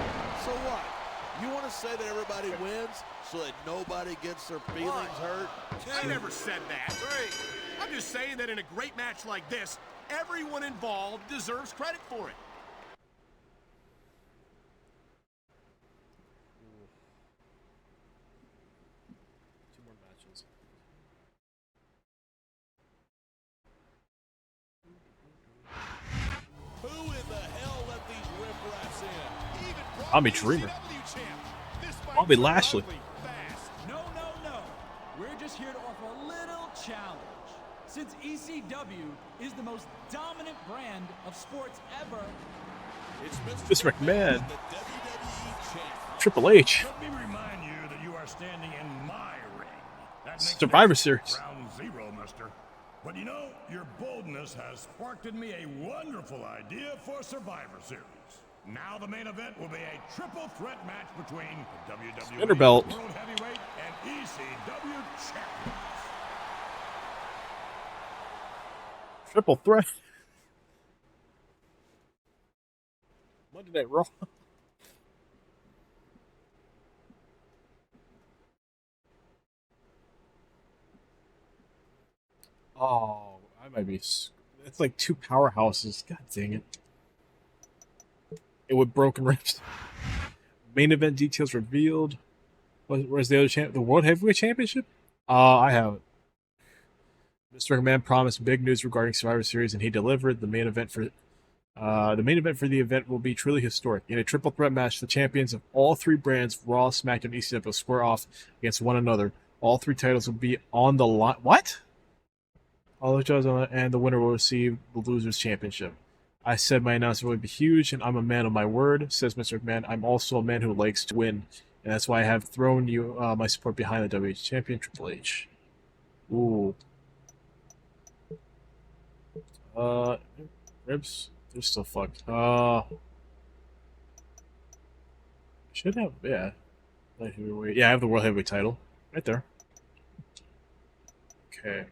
So what? You want to say that everybody wins so that nobody gets their feelings hurt? I never said that. 3. I'm just saying that in a great match like this, everyone involved deserves credit for it. Two more matches. Who in the hell let these riffraffs in? Even Tommy WCW Dreamer. champ. This might Bobby turn Lashley. ugly fast. No. We're just here to offer a little challenge. Since ECW is the most dominant brand of sports ever, It's Mr. McMahon. the WWE champ. Triple H. Let me remind you that you are standing in my ring. That makes Survivor this Series. Round 0, mister. But you know, your boldness has sparked in me a wonderful idea for Survivor Series. Now the main event will be a triple threat match between the WWE Spinner belt. World Heavyweight and ECW champions. Triple threat. Monday Night Raw. Oh, I might be. It's like two powerhouses. God dang it. It with broken ribs. Main event details revealed. Where's the other champ? The World Heavyweight Championship? I have it. Mr. McMahon promised big news regarding Survivor Series, and he delivered. The main event for the event will be truly historic. In a triple threat match, the champions of all three brands, Raw, SmackDown, and ECW, will square off against one another. All three titles will be on the line. What? All the titles on, and the winner will receive the loser's championship. I said my announcement would be huge, and I'm a man of my word, says Mr. McMahon. I'm also a man who likes to win, and that's why I have thrown you my support behind the WWE Champion, Triple H. Ooh. Ribs? They're still fucked. Should have, yeah. Light heavyweight. Yeah, I have the World Heavyweight title. Right there. Okay.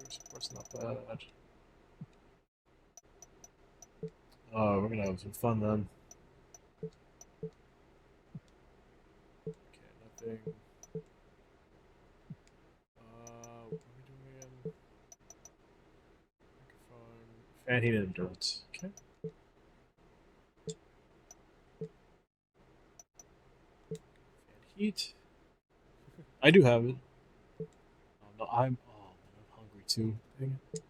Support's not bad. We're gonna have some fun then. Okay, nothing. What are we doing again? Microphone. Fan heat and endurance. Okay. Fan heat. I do have it. Oh, no, I'm hungry too. Dang it.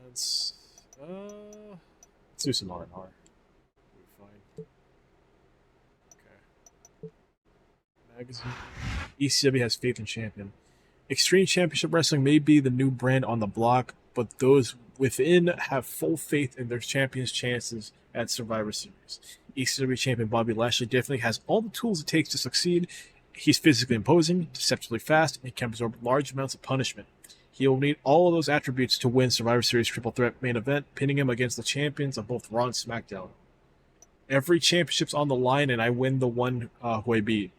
Events. Let's do some R&R. We'll be fine. Okay. Magazine. ECW has faith in champion. Extreme Championship Wrestling may be the new brand on the block, but those within have full faith in their champion's chances at Survivor Series. ECW champion Bobby Lashley definitely has all the tools it takes to succeed. He's physically imposing, deceptively fast, and can absorb large amounts of punishment. He will need all of those attributes to win Survivor Series Triple Threat main event, pinning him against the champions of both Raw and SmackDown. Every championship's on the line, and I win the one who I beat.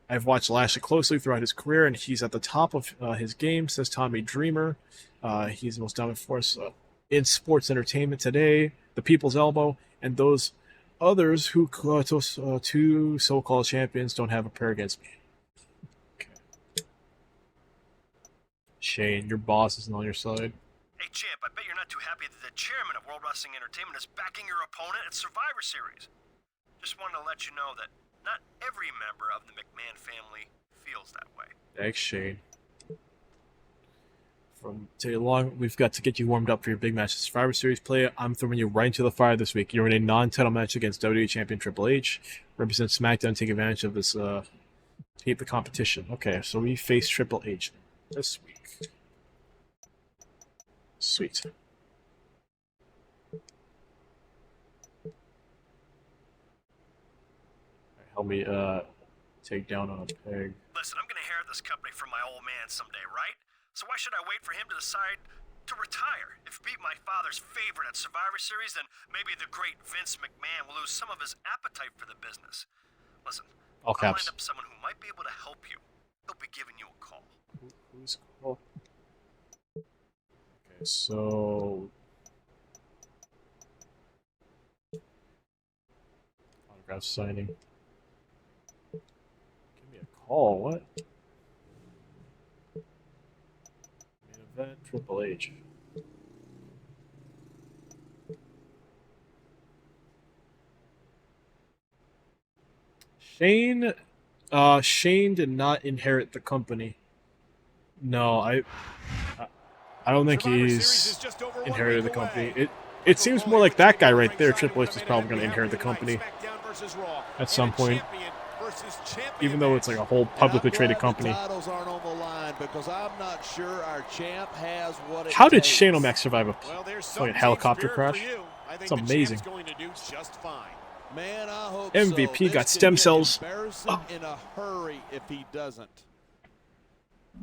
I've watched Lashley closely throughout his career, and he's at the top of his game, says Tommy Dreamer. He's the most dominant force in sports entertainment today, the People's Elbow, and those others who two so-called champions don't have a pair against me. Okay. Shane, your boss isn't on your side. Hey, champ, I bet you're not too happy that the chairman of World Wrestling Entertainment is backing your opponent at Survivor Series. Just wanted to let you know that not every member of the McMahon family feels that way. Thanks, Shane. From today long, we've got to get you warmed up for your big match at Survivor Series play. I'm throwing you right into the fire this week. You're in a non-title match against WWE Champion Triple H. Represent SmackDown, take advantage of this, hate the competition. Okay, so we face Triple H this week. Sweet. Help me take down on a peg. Listen, I'm gonna inherit this company from my old man someday, right? So why should I wait for him to decide to retire? If he beat my father's favorite at Survivor Series, then maybe the great Vince McMahon will lose some of his appetite for the business. Listen, All I'll caps. line up someone who might be able to help you. He'll be giving you a call. Who's called? Okay, so autograph signing. Give me a call. What? Main event. Triple H. Shane did not inherit the company. No, I don't think he's inherited the company. It seems more like that guy right there, Triple H, is probably going to inherit the company at some point. Even though it's like a whole publicly traded company. Titles aren't on the line because I'm not sure our champ has what it How did takes. Shane O'Mac survive a fucking helicopter crash? It's amazing. Man, I hope MVP so. This got could stem get cells. embarrassing in a hurry if he doesn't.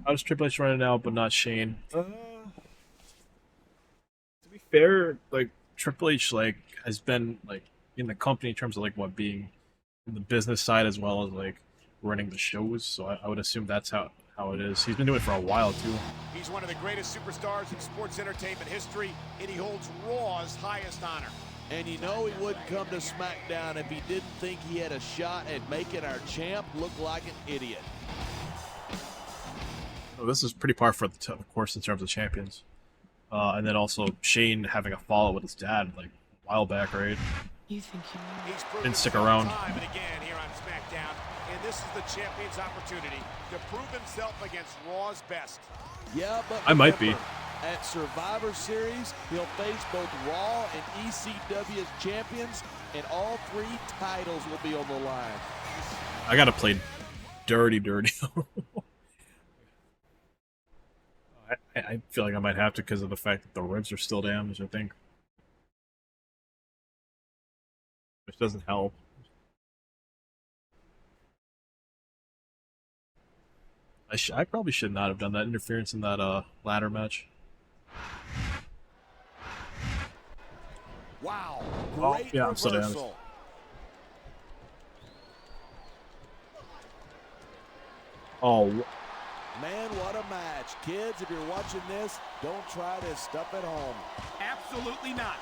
How does Triple H running out, but not Shane? To be fair, like Triple H like has been like in the company in terms of like what being in the business side as well as like running the shows. So I would assume that's how it is. He's been doing it for a while too. He's one of the greatest superstars in sports entertainment history, and he holds Raw's highest honor. And you know he wouldn't come to SmackDown if he didn't think he had a shot at making our champ look like an idiot. Oh, this is pretty par for the course in terms of champions. And then also Shane having a fallout with his dad like a while back, right? You think you know? He's proven Didn't stick himself around. time and again here on SmackDown, and this is the champion's opportunity to prove himself against Raw's best. Yeah, but I might be. At Survivor Series, he'll face both Raw and ECW as champions, and all 3 titles will be on the line. I gotta play dirty. I feel like I might have to because of the fact that the ribs are still damaged, I think. Which doesn't help. I probably should not have done that interference in that ladder match. Wow, Oh, great yeah, I'm still damaged. reversal. Oh, Man, what a match. Kids, if you're watching this, don't try this stuff at home. Absolutely not.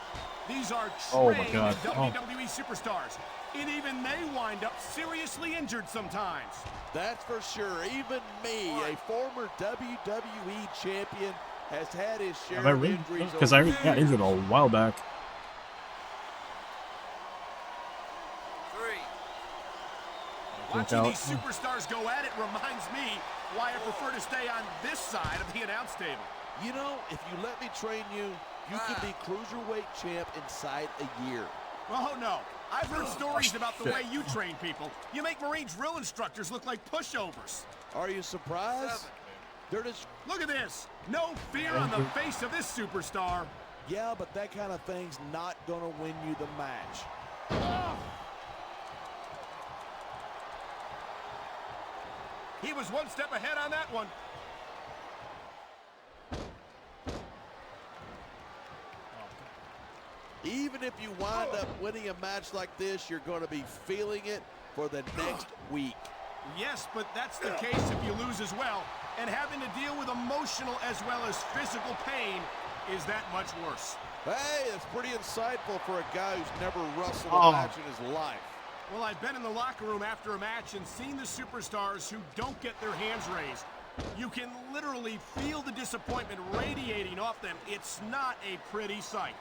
These are Oh my trained God. WWE superstars, and even they wind up seriously injured sometimes. That's for sure. Even me, a former WWE champion, has had his share am I of really? injuries. Because over I got injured a while back. 3. Watching out. these superstars go at it reminds me why I prefer to stay on this side of the announce table. You know, if you let me train you, you could be cruiserweight champ inside a year. Oh, no. I've heard stories about the way you train people. You make Marine drill instructors look like pushovers. Are you surprised? They're just... Look at this. No fear on the face of this superstar. Yeah, but that kind of thing's not going to win you the match. He was one step ahead on that one. Even if you wind up winning a match like this, you're going to be feeling it for the next week. Yes, but that's the case if you lose as well. And having to deal with emotional as well as physical pain is that much worse. Hey, that's pretty insightful for a guy who's never wrestled a match in his life. Well, I've been in the locker room after a match and seen the superstars who don't get their hands raised. You can literally feel the disappointment radiating off them. It's not a pretty sight.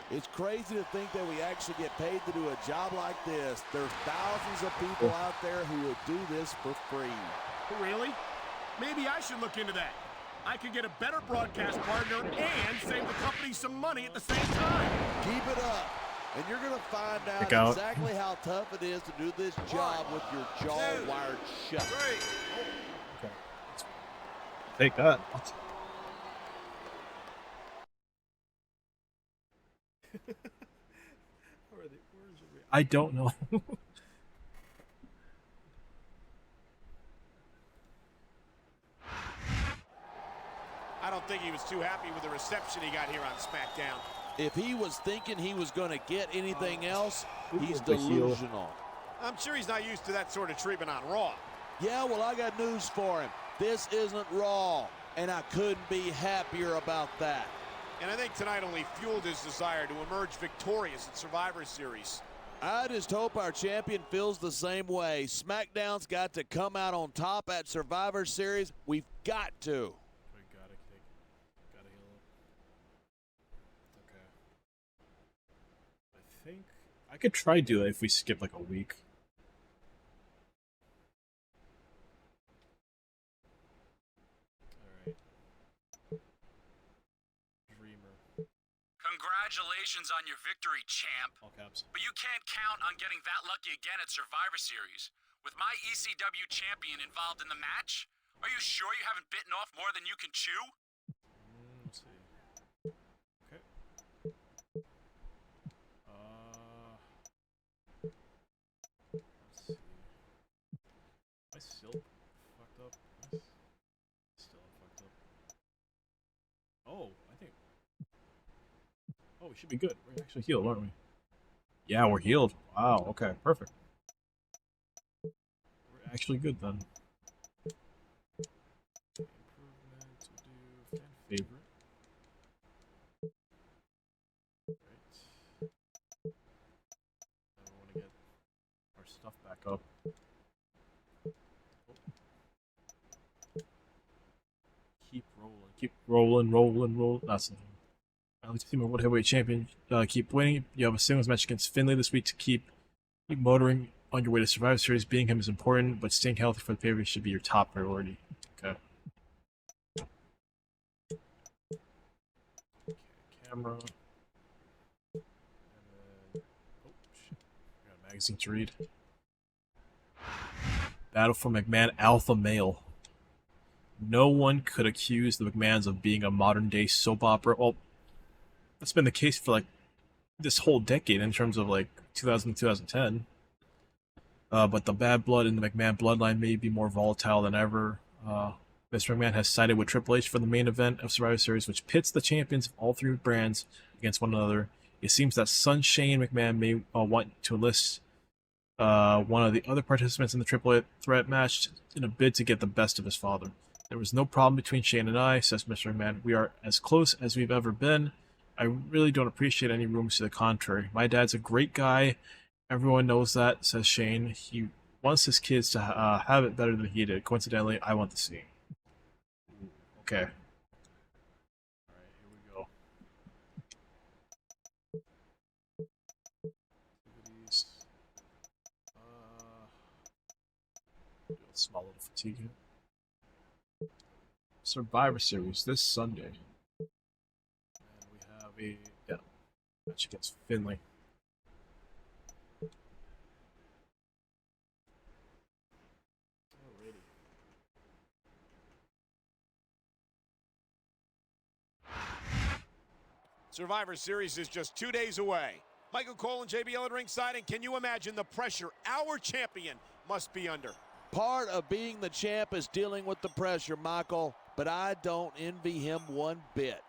It's crazy to think that we actually get paid to do a job like this. There's thousands of people out there who would do this for free. Really? Maybe I should look into that. I could get a better broadcast partner and save the company some money at the same time. Keep it up. And you're going to find Kick out out. exactly how tough it is to do this job with your jaw wired shut. Okay. Take that. I don't know. I don't think he was too happy with the reception he got here on SmackDown. If he was thinking he was going to get anything else, he's The heel. delusional. I'm sure he's not used to that sort of treatment on Raw. Yeah, well, I got news for him. This isn't Raw, and I couldn't be happier about that. And I think tonight only fueled his desire to emerge victorious at Survivor Series. I just hope our champion feels the same way. SmackDown's got to come out on top at Survivor Series. We've got to. We gotta heal up. Okay. I think I could try do that if we skip like a week. Alright. Dreamer. Congratulations on your victory, champ. All caps. But you can't count on getting that lucky again at Survivor Series. With my ECW champion involved in the match, are you sure you haven't bitten off more than you can chew? Let's see. Okay. Let's see. Am I still fucked up? Still fucked up. Oh, I think. Oh, we should be good. We're actually healed, aren't we? Yeah, we're healed. Wow, okay, perfect. We're actually good then. Improvement to do fan favorite. Right. Now we want to get our stuff back up. Keep rolling. That's the thing. Alex Team World Heavyweight Champion. Keep winning. You have a singles match against Finlay this week to keep motoring on your way to Survivor Series. Being him is important, but staying healthy for the pay-per-view should be your top priority. Okay. Camera. And then, oh shit. I got a magazine to read. Battle for McMahon Alpha Male. No one could accuse the McMahons of being a modern-day soap opera. Well, that's been the case for like this whole decade in terms of like 2000 2010. But the bad blood in the McMahon bloodline may be more volatile than ever. Mr. McMahon has sided with Triple H for the main event of Survivor Series, which pits the champions of all three brands against one another. It seems that son Shane McMahon may want to enlist one of the other participants in the triple threat match in a bid to get the best of his father. There was no problem between Shane and I, says Mr. McMahon. We are as close as we've ever been. I really don't appreciate any rumors to the contrary. My dad's a great guy. Everyone knows that, says Shane. He wants his kids to have it better than he did. Coincidentally, I want to see. Okay. Alright, here we go. Activities. Do a small little fatigue here. Survivor Series this Sunday. And we have a match against Finlay. Alrighty. Survivor Series is just 2 days away. Michael Cole and JBL at ringside, and can you imagine the pressure our champion must be under? Part of being the champ is dealing with the pressure, Michael, but I don't envy him one bit.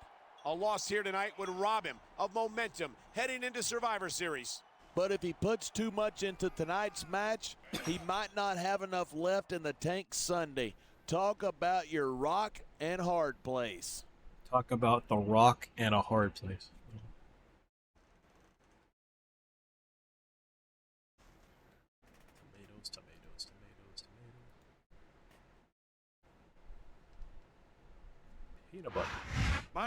A loss here tonight would rob him of momentum heading into Survivor Series. But if he puts too much into tonight's match, he might not have enough left in the tank Sunday. Talk about your rock and hard place. Talk about the rock and a hard place. Tomatoes. Peanut butter.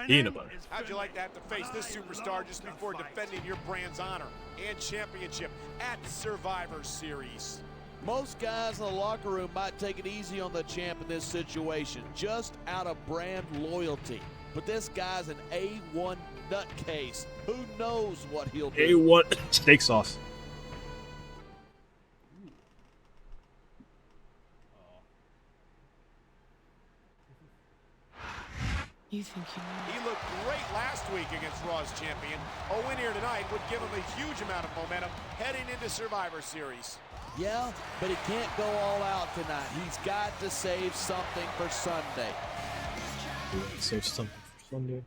Peanut butter. How'd you like to have to face this superstar just before defending your brand's honor and championship at Survivor Series? Most guys in the locker room might take it easy on the champ in this situation, just out of brand loyalty. but this guy's an A1 nutcase. Who knows what he'll do? A1 steak sauce. You think you know. He looked great last week against Raw's champion. A win here tonight would give him a huge amount of momentum heading into Survivor Series. Yeah, but he can't go all out tonight. He's got to save something for Sunday. Save something for Sunday.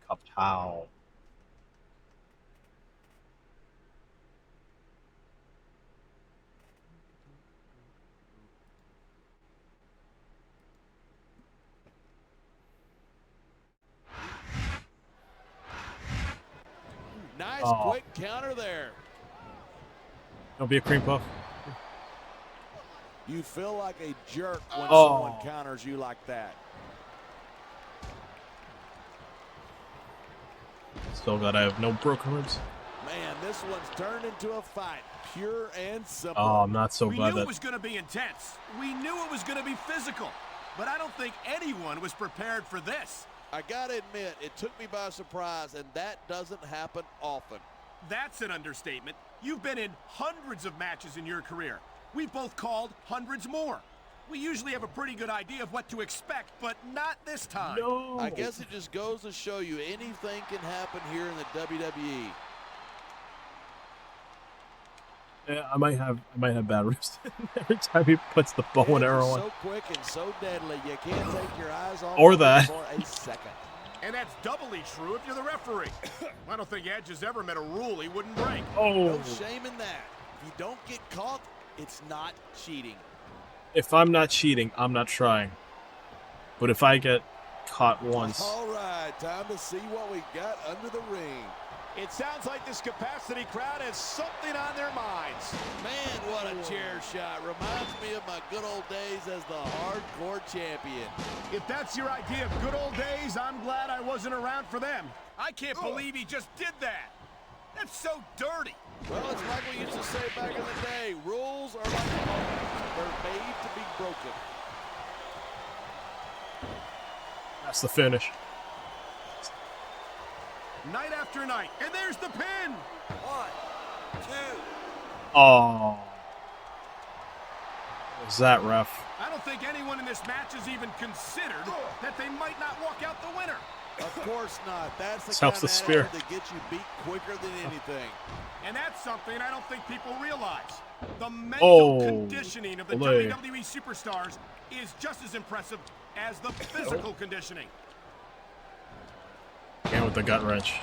Kapow. Nice quick counter there. Don't be a cream puff. You feel like a jerk when someone counters you like that. Still gotta have no broken ribs. Man, this one's turned into a fight. Pure and simple. Oh, I'm not so We glad knew that... it was going to be intense. We knew it was going to be physical. But I don't think anyone was prepared for this. I gotta admit, it took me by surprise, and that doesn't happen often. That's an understatement. You've been in hundreds of matches in your career. We've both called hundreds more. We usually have a pretty good idea of what to expect, but not this time. No. I guess it just goes to show you anything can happen here in the WWE. Yeah, I might have bad ribs every time he puts the bow and arrow on. So quick and so deadly, you can't take your eyes off Or of that. it for a second. And that's doubly true if you're the referee. I don't think Edge has ever met a rule he wouldn't break. No shame in that. If you don't get caught, it's not cheating. If I'm not cheating, I'm not trying. But if I get caught once... All right, time to see what we got under the ring. It sounds like this capacity crowd has something on their minds. Man, what a chair shot. Reminds me of my good old days as the hardcore champion. If that's your idea of good old days, I'm glad I wasn't around for them. I can't believe he just did that. That's so dirty. Well, it's like we used to say back in the day, rules are like bones. They're made to be broken. That's the finish. Night after night, and there's the pin. 1, 2. Oh. What was that, ref? I don't think anyone in this match has even considered that they might not walk out the winner. Of course not. That's the Self kind the of spear. attitude that gets you beat quicker than anything. And that's something I don't think people realize. The mental conditioning of the WWE superstars is just as impressive as the physical conditioning. And with the gut wrench.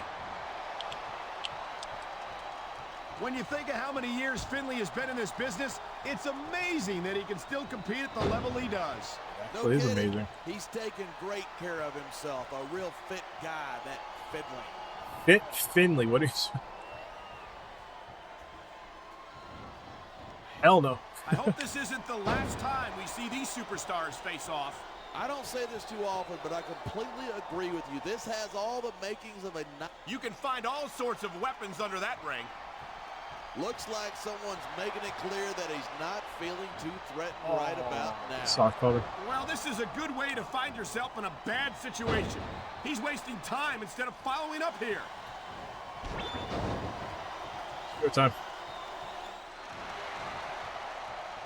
When you think of how many years Finley has been in this business, it's amazing that he can still compete at the level he does. No it is amazing. He's taken great care of himself. A real fit guy, that Finley. Fit Finley, what is... Hell no. I hope this isn't the last time we see these superstars face off. I don't say this too often, but I completely agree with you. This has all the makings of a... You can find all sorts of weapons under that ring. Looks like someone's making it clear that he's not feeling too threatened right about now. Soft cover. Well, this is a good way to find yourself in a bad situation. He's wasting time instead of following up here. Your time.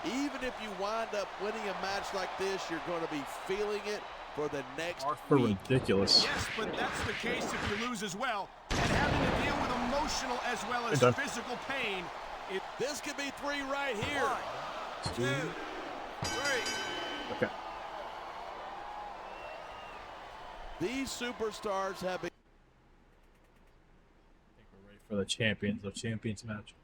Even if you wind up winning a match like this, you're going to be feeling it for the next week. Ridiculous. Yes, but that's the case if you lose as well. And having to deal with emotional as well as physical pain. This could be 3 right here. 1, 2, 3. Okay. These superstars have been... I think we're ready for the Champions of Champions match.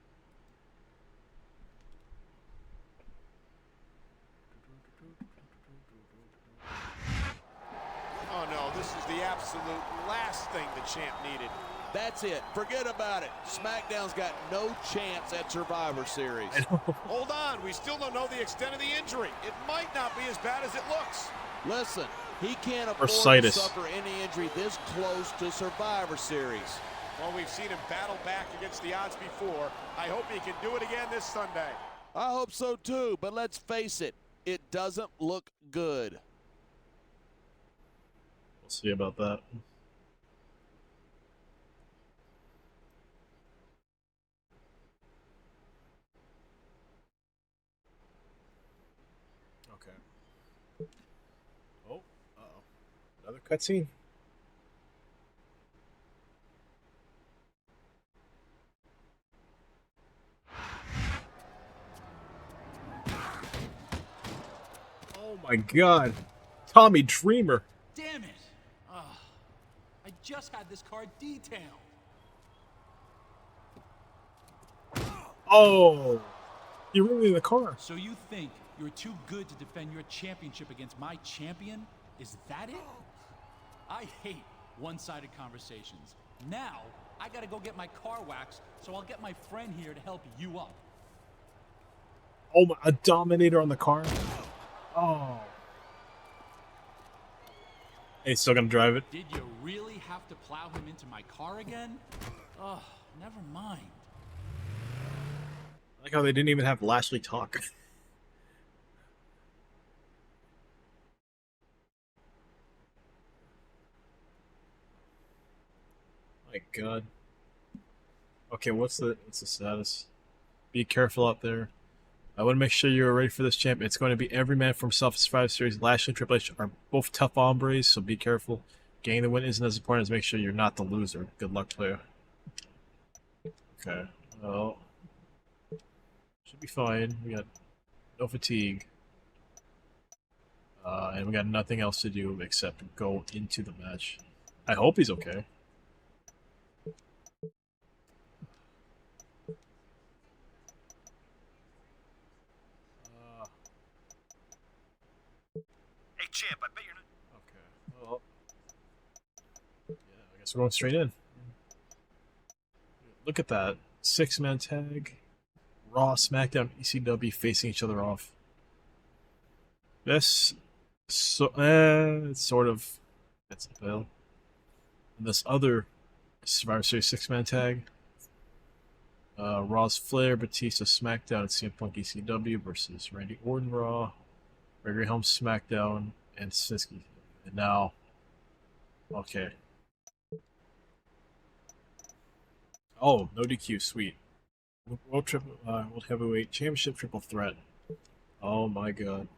Oh no, this is the absolute last thing the champ needed. That's it. Forget about it. SmackDown's got no chance at Survivor Series. Hold on, we still don't know the extent of the injury. It might not be as bad as it looks. Listen, he can't afford to Bursitis. suffer any injury this close to Survivor Series. Well, we've seen him battle back against the odds before. I hope he can do it again this Sunday. I hope so too, but let's face it, It doesn't look good. We'll see about that. Okay. Oh, uh-oh. Another cutscene? Oh my god. Tommy Dreamer. Damn it! I just had this car detailed. Oh. You're really in the car. So you think you're too good to defend your championship against my champion? Is that it? I hate one-sided conversations. Now, I gotta go get my car waxed, so I'll get my friend here to help you up. Oh my, a Dominator on the car? Oh. He's still gonna drive it? Did you really have to plow him into my car again? Ugh, never mind. I like how they didn't even have Lashley talk. My god. Okay, what's the status? Be careful out there. I want to make sure you're ready for this champ. It's going to be every man for himself. Survivor Series. Lashley and Triple H are both tough hombres, so be careful. Getting the win isn't as important as make sure you're not the loser. Good luck, player. Okay. Well, should be fine. We got no fatigue. And we got nothing else to do except go into the match. I hope he's okay. Hey, champ, I bet you're not... Okay. Well, yeah, I guess we're going straight in. Look at that. 6-man tag. Raw, SmackDown, ECW facing each other off. This... it's sort of... It's the bill. And this other Survivor Series 6-man tag. Raw's Flair, Batista, SmackDown, and CM Punk ECW versus Randy Orton Raw, Gregory Helms SmackDown, and Snitsky. And now, okay. Oh, no DQ, sweet. World Heavyweight Championship Triple Threat. Oh my god.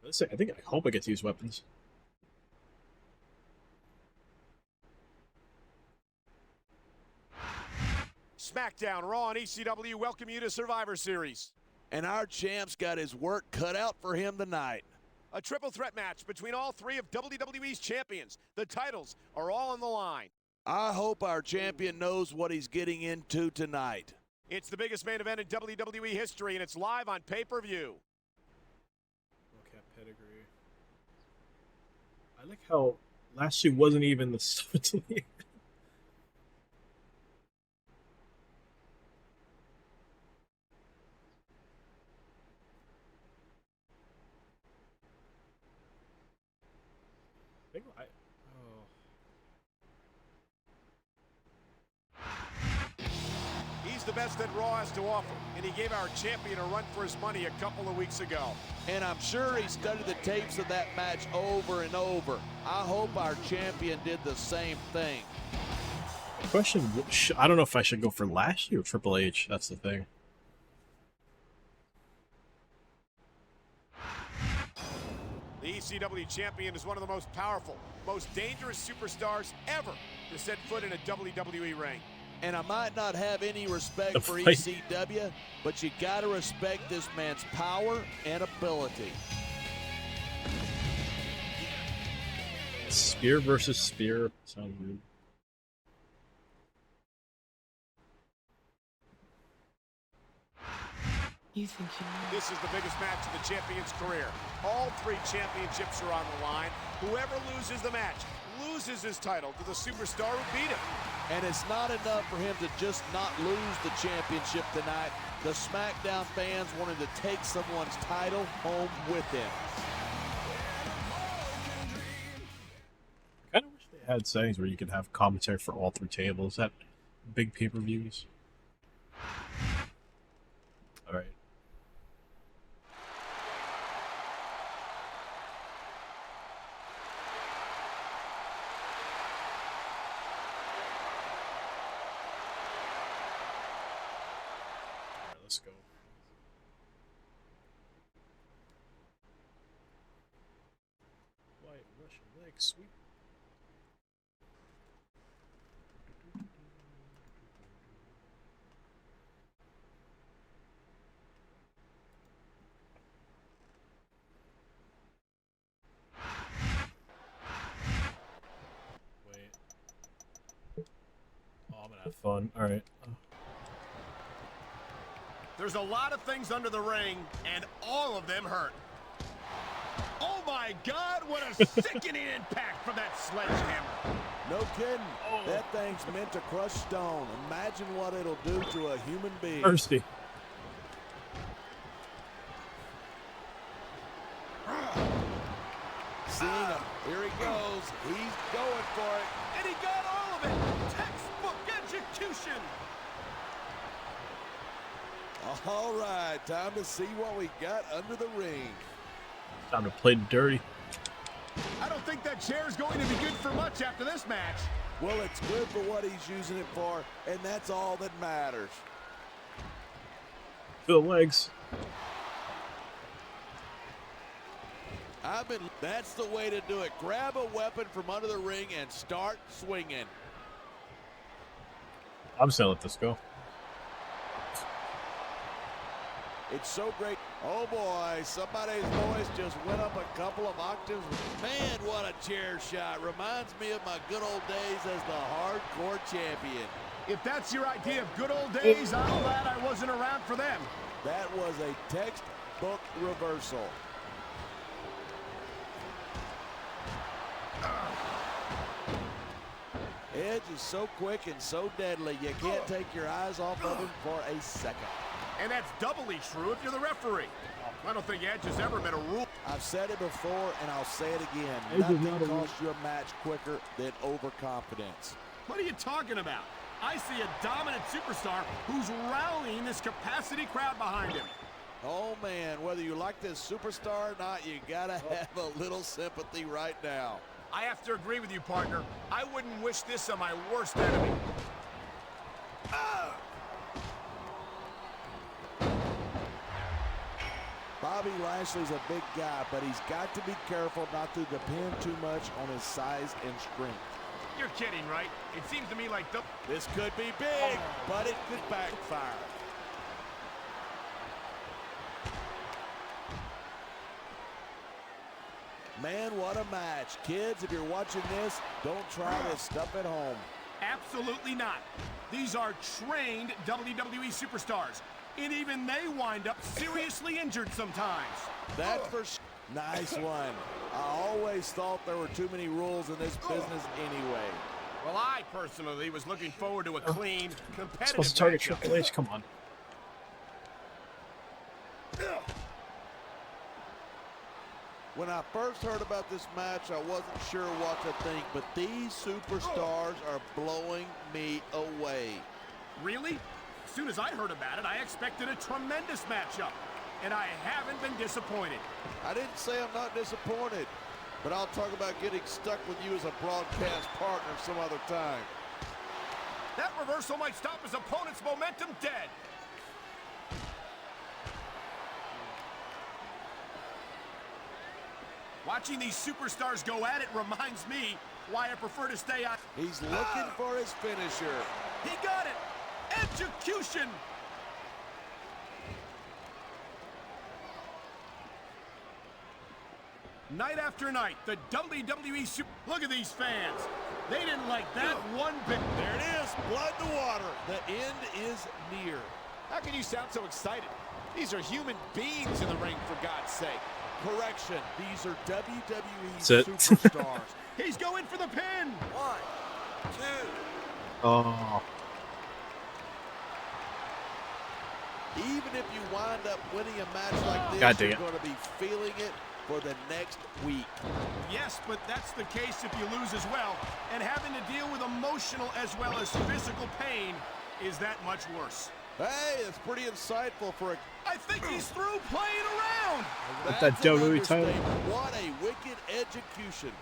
I hope I get to use weapons. SmackDown, Raw, and ECW welcome you to Survivor Series. And our champ's got his work cut out for him tonight. A triple threat match between all three of WWE's champions. The titles are all on the line. I hope our champion knows what he's getting into tonight. It's the biggest main event in WWE history, and it's live on pay-per-view. Okay, pedigree. I like how last year wasn't even the start to the He's the best that Raw has to offer, and he gave our champion a run for his money a couple of weeks ago. And I'm sure he studied the tapes of that match over and over. I hope our champion did the same thing. question. I don't know if I should go for Lashley or Triple H. That's the thing. The ECW champion is one of the most powerful, most dangerous superstars ever to set foot in a WWE ring. And I might not have any respect The for fight. ECW, but you got to respect this man's power and ability. Spear versus spear. Sounds weird. You think you know? This is the biggest match of the champion's career. All three championships are on the line. Whoever loses the match loses his title to the superstar who beat him. And it's not enough for him to just not lose the championship tonight. The SmackDown fans wanted to take someone's title home with him. I kind of wish they had settings where you could have commentary for all 3 tables at big pay-per-views. All right. Let's go. White Russian leg sweep. Wait. Oh, I'm gonna have fun. All right. There's a lot of things under the ring, and all of them hurt. Oh my God, what a sickening impact from that sledgehammer. No kidding. That thing's meant to crush stone. Imagine what it'll do to a human being. Thirsty. Seeing him. Here he goes. He's going for it. And he got all of it. Textbook execution. All right, time to see what we got under the ring. Time to play dirty. I don't think that chair is going to be good for much after this match. Well, it's good for what he's using it for, and that's all that matters. Feel the legs. That's the way to do it. Grab a weapon from under the ring and start swinging. I'm just gonna let this go. It's so great. Oh boy, somebody's voice just went up a couple of octaves. Man, what a chair shot. Reminds me of my good old days as the hardcore champion. If that's your idea of good old days, I'm glad I wasn't around for them. That was a textbook reversal. Edge is so quick and so deadly, you can't take your eyes off of him for a second. And that's doubly true if you're the referee. I don't think Edge has ever been a rule. I've said it before, and I'll say it again. Nothing costs you a match quicker than overconfidence. What are you talking about? I see a dominant superstar who's rallying this capacity crowd behind him. Oh, man, whether you like this superstar or not, you got to have a little sympathy right now. I have to agree with you, partner. I wouldn't wish this on my worst enemy. Bobby Lashley's a big guy, but he's got to be careful not to depend too much on his size and strength. You're kidding, right? It seems to me like This could be big, but it could backfire. Man, what a match. Kids, if you're watching this, don't try this stuff at home. Absolutely not. These are trained WWE superstars, and even they wind up seriously injured sometimes. That's for sure. Nice one. I always thought there were too many rules in this business anyway. Well, I personally was looking forward to a clean, competitive Supposed to target matchup. Triple H. Come on. When I first heard about this match, I wasn't sure what to think, but these superstars are blowing me away. Really? As soon as I heard about it, I expected a tremendous matchup, and I haven't been disappointed. I didn't say I'm not disappointed, but I'll talk about getting stuck with you as a broadcast partner some other time. That reversal might stop his opponent's momentum dead. Watching these superstars go at it reminds me why I prefer to stay on. He's looking for his finisher. He got it. Execution. Night after night, the WWE Super... Look at these fans. They didn't like that one bit. There it is. Blood to water. The end is near. How can you sound so excited? These are human beings in the ring, for God's sake. Correction. These are WWE That's it. superstars. He's going for the pin. 1, 2. Oh. Even if you wind up winning a match like this, God dang you're it. going to be feeling it for the next week. Yes, but that's the case if you lose as well. And having to deal with emotional as well as physical pain is that much worse. Hey, that's pretty insightful for a... I think he's through playing around. With that WWE title. What a wicked execution.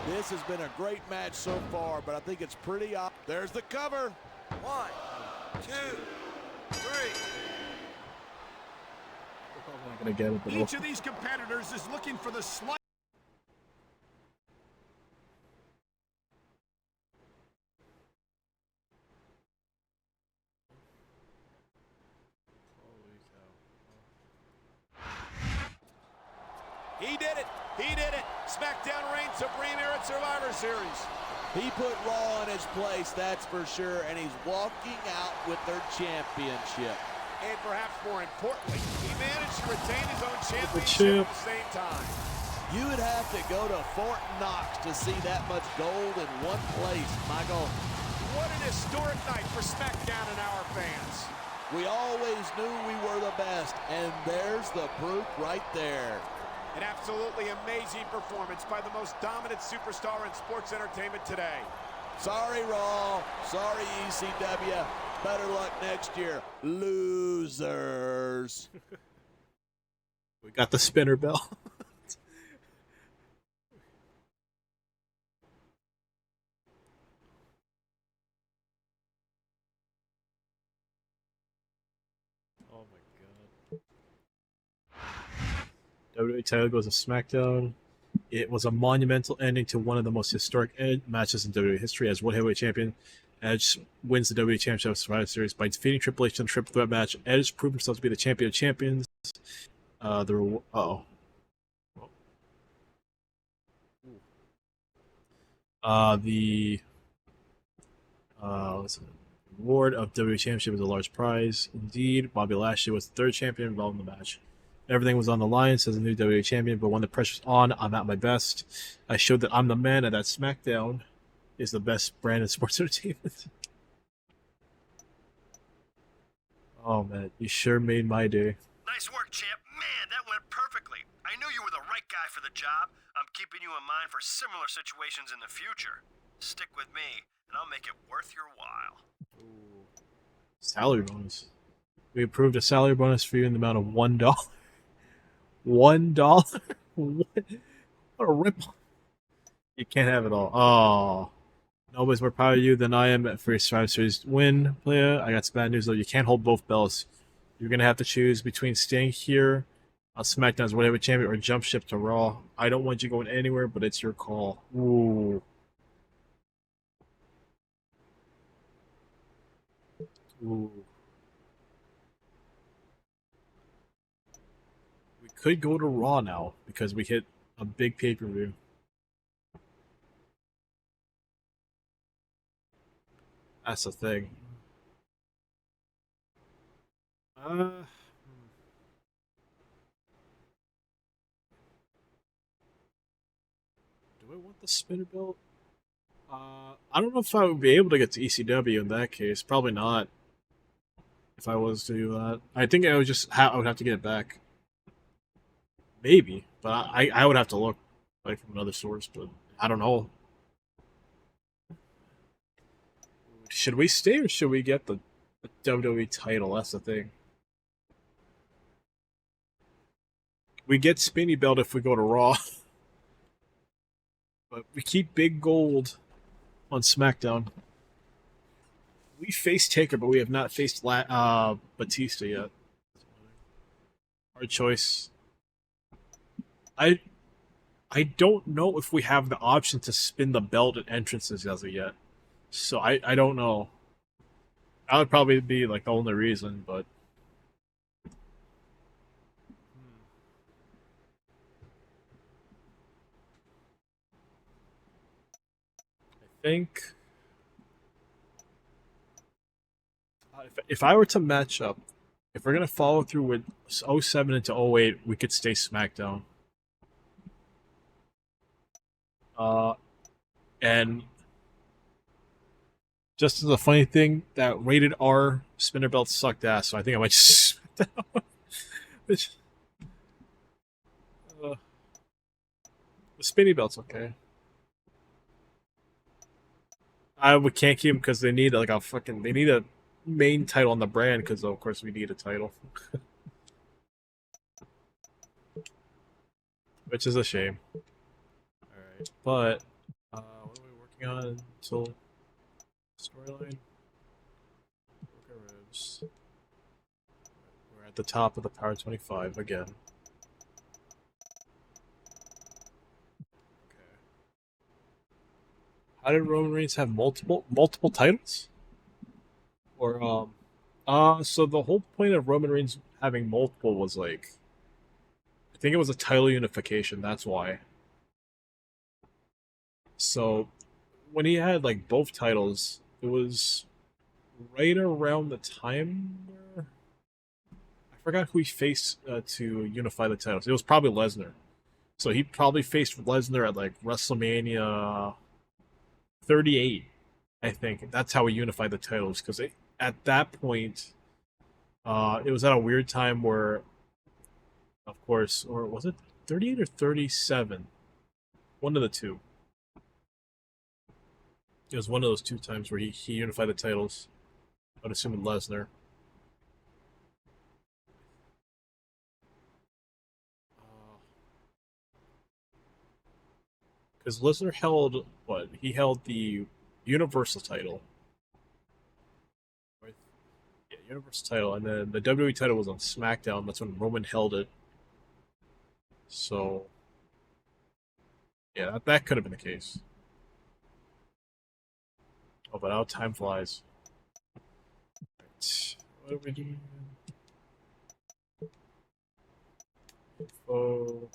This has been a great match so far, but I think it's pretty obvious. There's the cover. 1, 2, 3. Not gonna get it, but Each of these competitors is looking for the slight. He did it. He did it. SmackDown reigns supreme here at Survivor Series. He put Raw in his place, that's for sure, and he's walking out with their championship. And perhaps more importantly, he managed to retain his own championship at the same time. You would have to go to Fort Knox to see that much gold in one place, Michael. What an historic night for SmackDown and our fans. We always knew we were the best, and there's the proof right there. An absolutely amazing performance by the most dominant superstar in sports entertainment today. Sorry, Raw. Sorry, ECW. Better luck next year, losers. we got the spinner bell. Oh my god. WWE title goes to SmackDown. It was a monumental ending to one of the most historic matches in WWE history. As World Heavyweight Champion, Edge wins the WWE Championship of Survivor Series by defeating Triple H in a triple threat match. Edge proved himself to be the champion of champions. The reward of WWE Championship is a large prize. Indeed, Bobby Lashley was the third champion involved in the match. Everything was on the line, says the new WWE Champion, but when the pressure's on, I'm at my best. I showed that I'm the man and that SmackDown is the best brand in sports entertainment. Oh man, you sure made my day. Nice work, champ. Man, that went perfectly. I knew you were the right guy for the job. I'm keeping you in mind for similar situations in the future. Stick with me, and I'll make it worth your while. Salary bonus. We approved a salary bonus for you in the amount of $1. $1? What a rip. You can't have it all. Oh. Nobody's more proud of you than I am for your Survivor Series win, player. I got some bad news though. You can't hold both belts. You're gonna have to choose between staying here on SmackDown's whatever champion or jump ship to Raw. I don't want you going anywhere, but it's your call. Ooh. Ooh. We could go to Raw now because we hit a big pay-per-view. That's the thing. Do I want the spinner belt? I don't know if I would be able to get to ECW in that case. Probably not. If I was to do that, I think I would just I would have to get it back. Maybe, but I would have to look like from another source. But I don't know. Should we stay or should we get the WWE title? That's the thing. We get Spinny Belt if we go to Raw. But we keep Big Gold on SmackDown. We faced Taker, but we have not faced Batista yet. Hard choice. I don't know if we have the option to spin the belt at entrances as of yet. So I don't know. That would probably be like the only reason, but I think if I were to match up, if we're gonna follow through with 07 into 08, we could stay SmackDown. And Just as a funny thing, that rated R spinner belt sucked ass, so I think I might just Which, uh, the spinny belt's okay. Can't keep them because they need like they need a main title on the brand because of course we need a title, which is a shame. All right, but what are we working on until storyline? We're at the top of the Power 25 again. Okay. How did Roman Reigns have multiple titles? Or so the whole point of Roman Reigns having multiple was like, I think it was a title unification. That's why. So when he had like both titles, it was right around the time where I forgot who he faced to unify the titles. It was probably Lesnar. So he probably faced Lesnar at like WrestleMania 38, I think. That's how he unified the titles because at that point, it was at a weird time where, of course, or was it 38 or 37? One of the two. It was one of those two times where he unified the titles. I'd assume with Lesnar. Because Lesnar held what? He held the Universal title. Right? Yeah, Universal title, and then the WWE title was on SmackDown. That's when Roman held it. So, yeah, that could have been the case. Oh, but now time flies. Right. What are we doing? Info.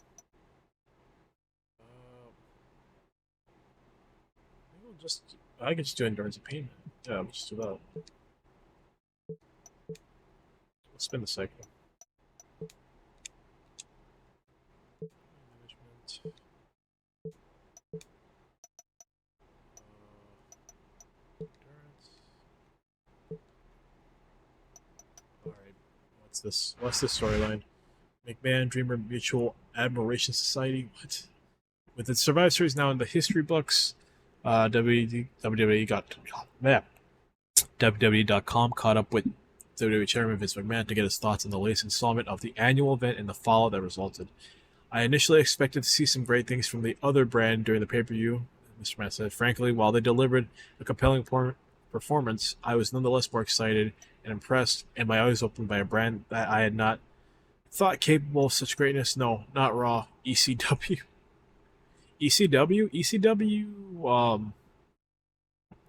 I can just do endurance of pain. Yeah, I'll just do that. Let's spin the cycle. Management. Endurance. Alright. What's this? What's this storyline? McMahon Dreamer Mutual Admiration Society? What? With its Survivor Series now in the history books, WWE got WWE.com caught up with WWE Chairman Vince McMahon to get his thoughts on the latest installment of the annual event and the fallout that resulted. I initially expected to see some great things from the other brand during the pay-per-view, Mr. McMahon said. Frankly, while they delivered a compelling performance, I was nonetheless more excited and impressed, and my eyes opened by a brand that I had not thought capable of such greatness. No, not Raw. ECW. ECW,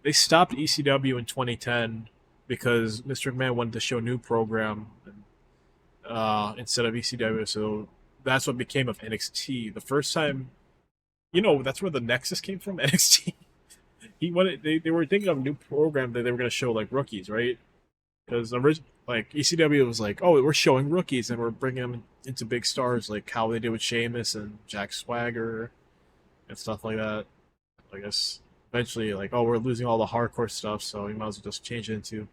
they stopped ECW in 2010 because Mr. McMahon wanted to show a new program instead of ECW, so that's what became of NXT. The first time, that's where the Nexus came from, NXT. They were thinking of a new program that they were going to show like rookies, right? Because like ECW was like, oh, we're showing rookies and we're bringing them into big stars, like how they did with Sheamus and Jack Swagger and stuff like that. I guess eventually, like, oh, we're losing all the hardcore stuff, so we might as well just change it into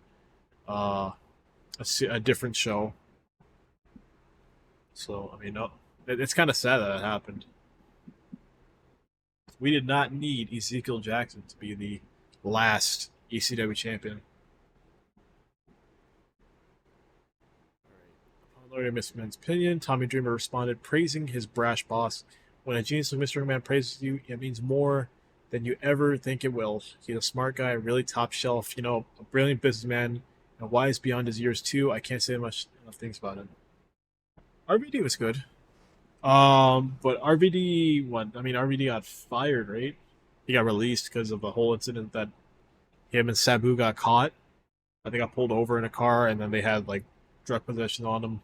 a different show. So, I mean, no, it's kind of sad that it happened. We did not need Ezekiel Jackson to be the last ECW champion. Upon learning Mr. McMahon's opinion, Tommy Dreamer responded, praising his brash boss. When a genius like Mr. McMahon praises you, it means more than you ever think it will. He's a smart guy, really top shelf, a brilliant businessman, and wise beyond his years too. I can't say enough things about him. RVD was good. But RVD got fired, right? He got released because of the whole incident that him and Sabu got caught. They got pulled over in a car, and then they had like drug possession on them.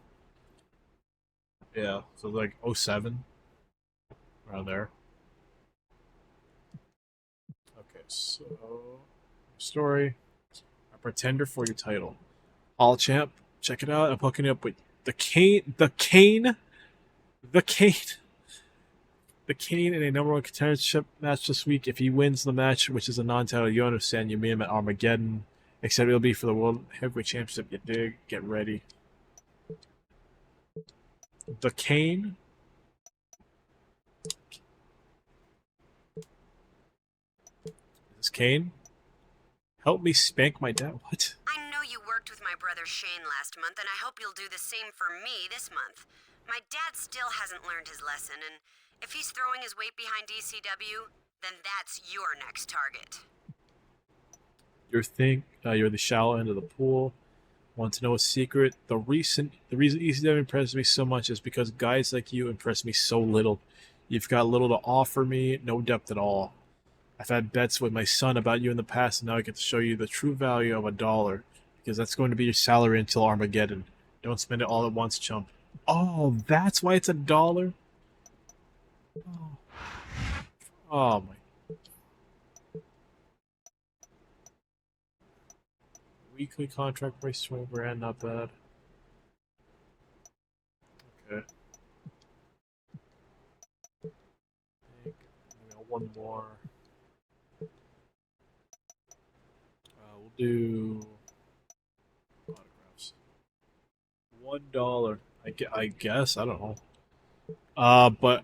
Yeah, so like 07, around there. Okay, so story. A pretender for your title. All champ, check it out. I'm hooking up with the Kane. the Kane in a number one contendership match this week. If he wins the match, which is a non-title, you understand, you meet him at Armageddon. Except it'll be for the World Heavyweight Championship. You dig? Get ready. The Kane. Is this Kane? Help me spank my dad. What? I know you worked with my brother Shane last month, and I hope you'll do the same for me this month. My dad still hasn't learned his lesson, and if he's throwing his weight behind ECW, then that's your next target. You're the shallow end of the pool. Want to know a secret? The reason ECW impressed me so much is because guys like you impress me so little. You've got little to offer me, no depth at all. I've had bets with my son about you in the past, and now I get to show you the true value of $1, because that's going to be your salary until Armageddon. Don't spend it all at once, chump. Oh, that's why it's $1? Oh my. Weekly contract price $20,000, not bad. Okay. One more. We'll do autographs. $1. I guess, I don't know. But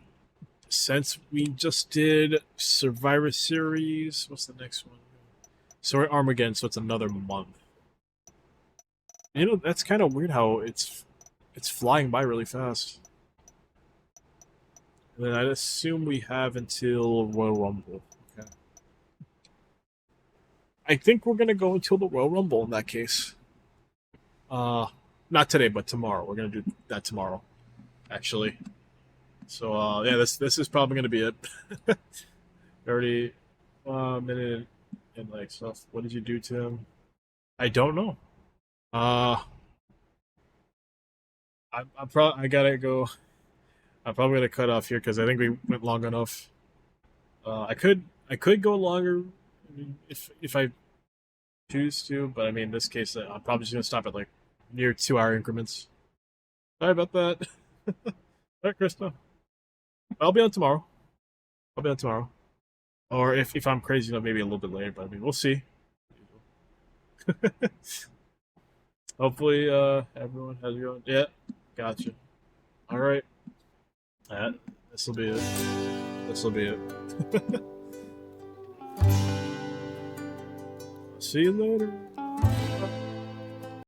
since we just did Survivor Series, what's the next one? Sorry, Armageddon, so it's another month. You know, that's kind of weird how it's flying by really fast. And then I'd assume we have until Royal Rumble. Okay. I think we're gonna go until the Royal Rumble in that case. Not today, but tomorrow. We're gonna do that tomorrow, actually. So yeah, this is probably gonna be it. Already, minute and like stuff. What did you do to him? I don't know. I gotta go. I'm probably gonna cut off here because I think we went long enough. I could go longer if I choose to, but I mean in this case I'm probably just gonna stop at like near 2-hour increments. Sorry about that. All right, Krista. I'll be on tomorrow. Or if I'm crazy, maybe a little bit later, but I mean we'll see. Hopefully, everyone has your own. Yeah, gotcha. All right. This will be it. See you later.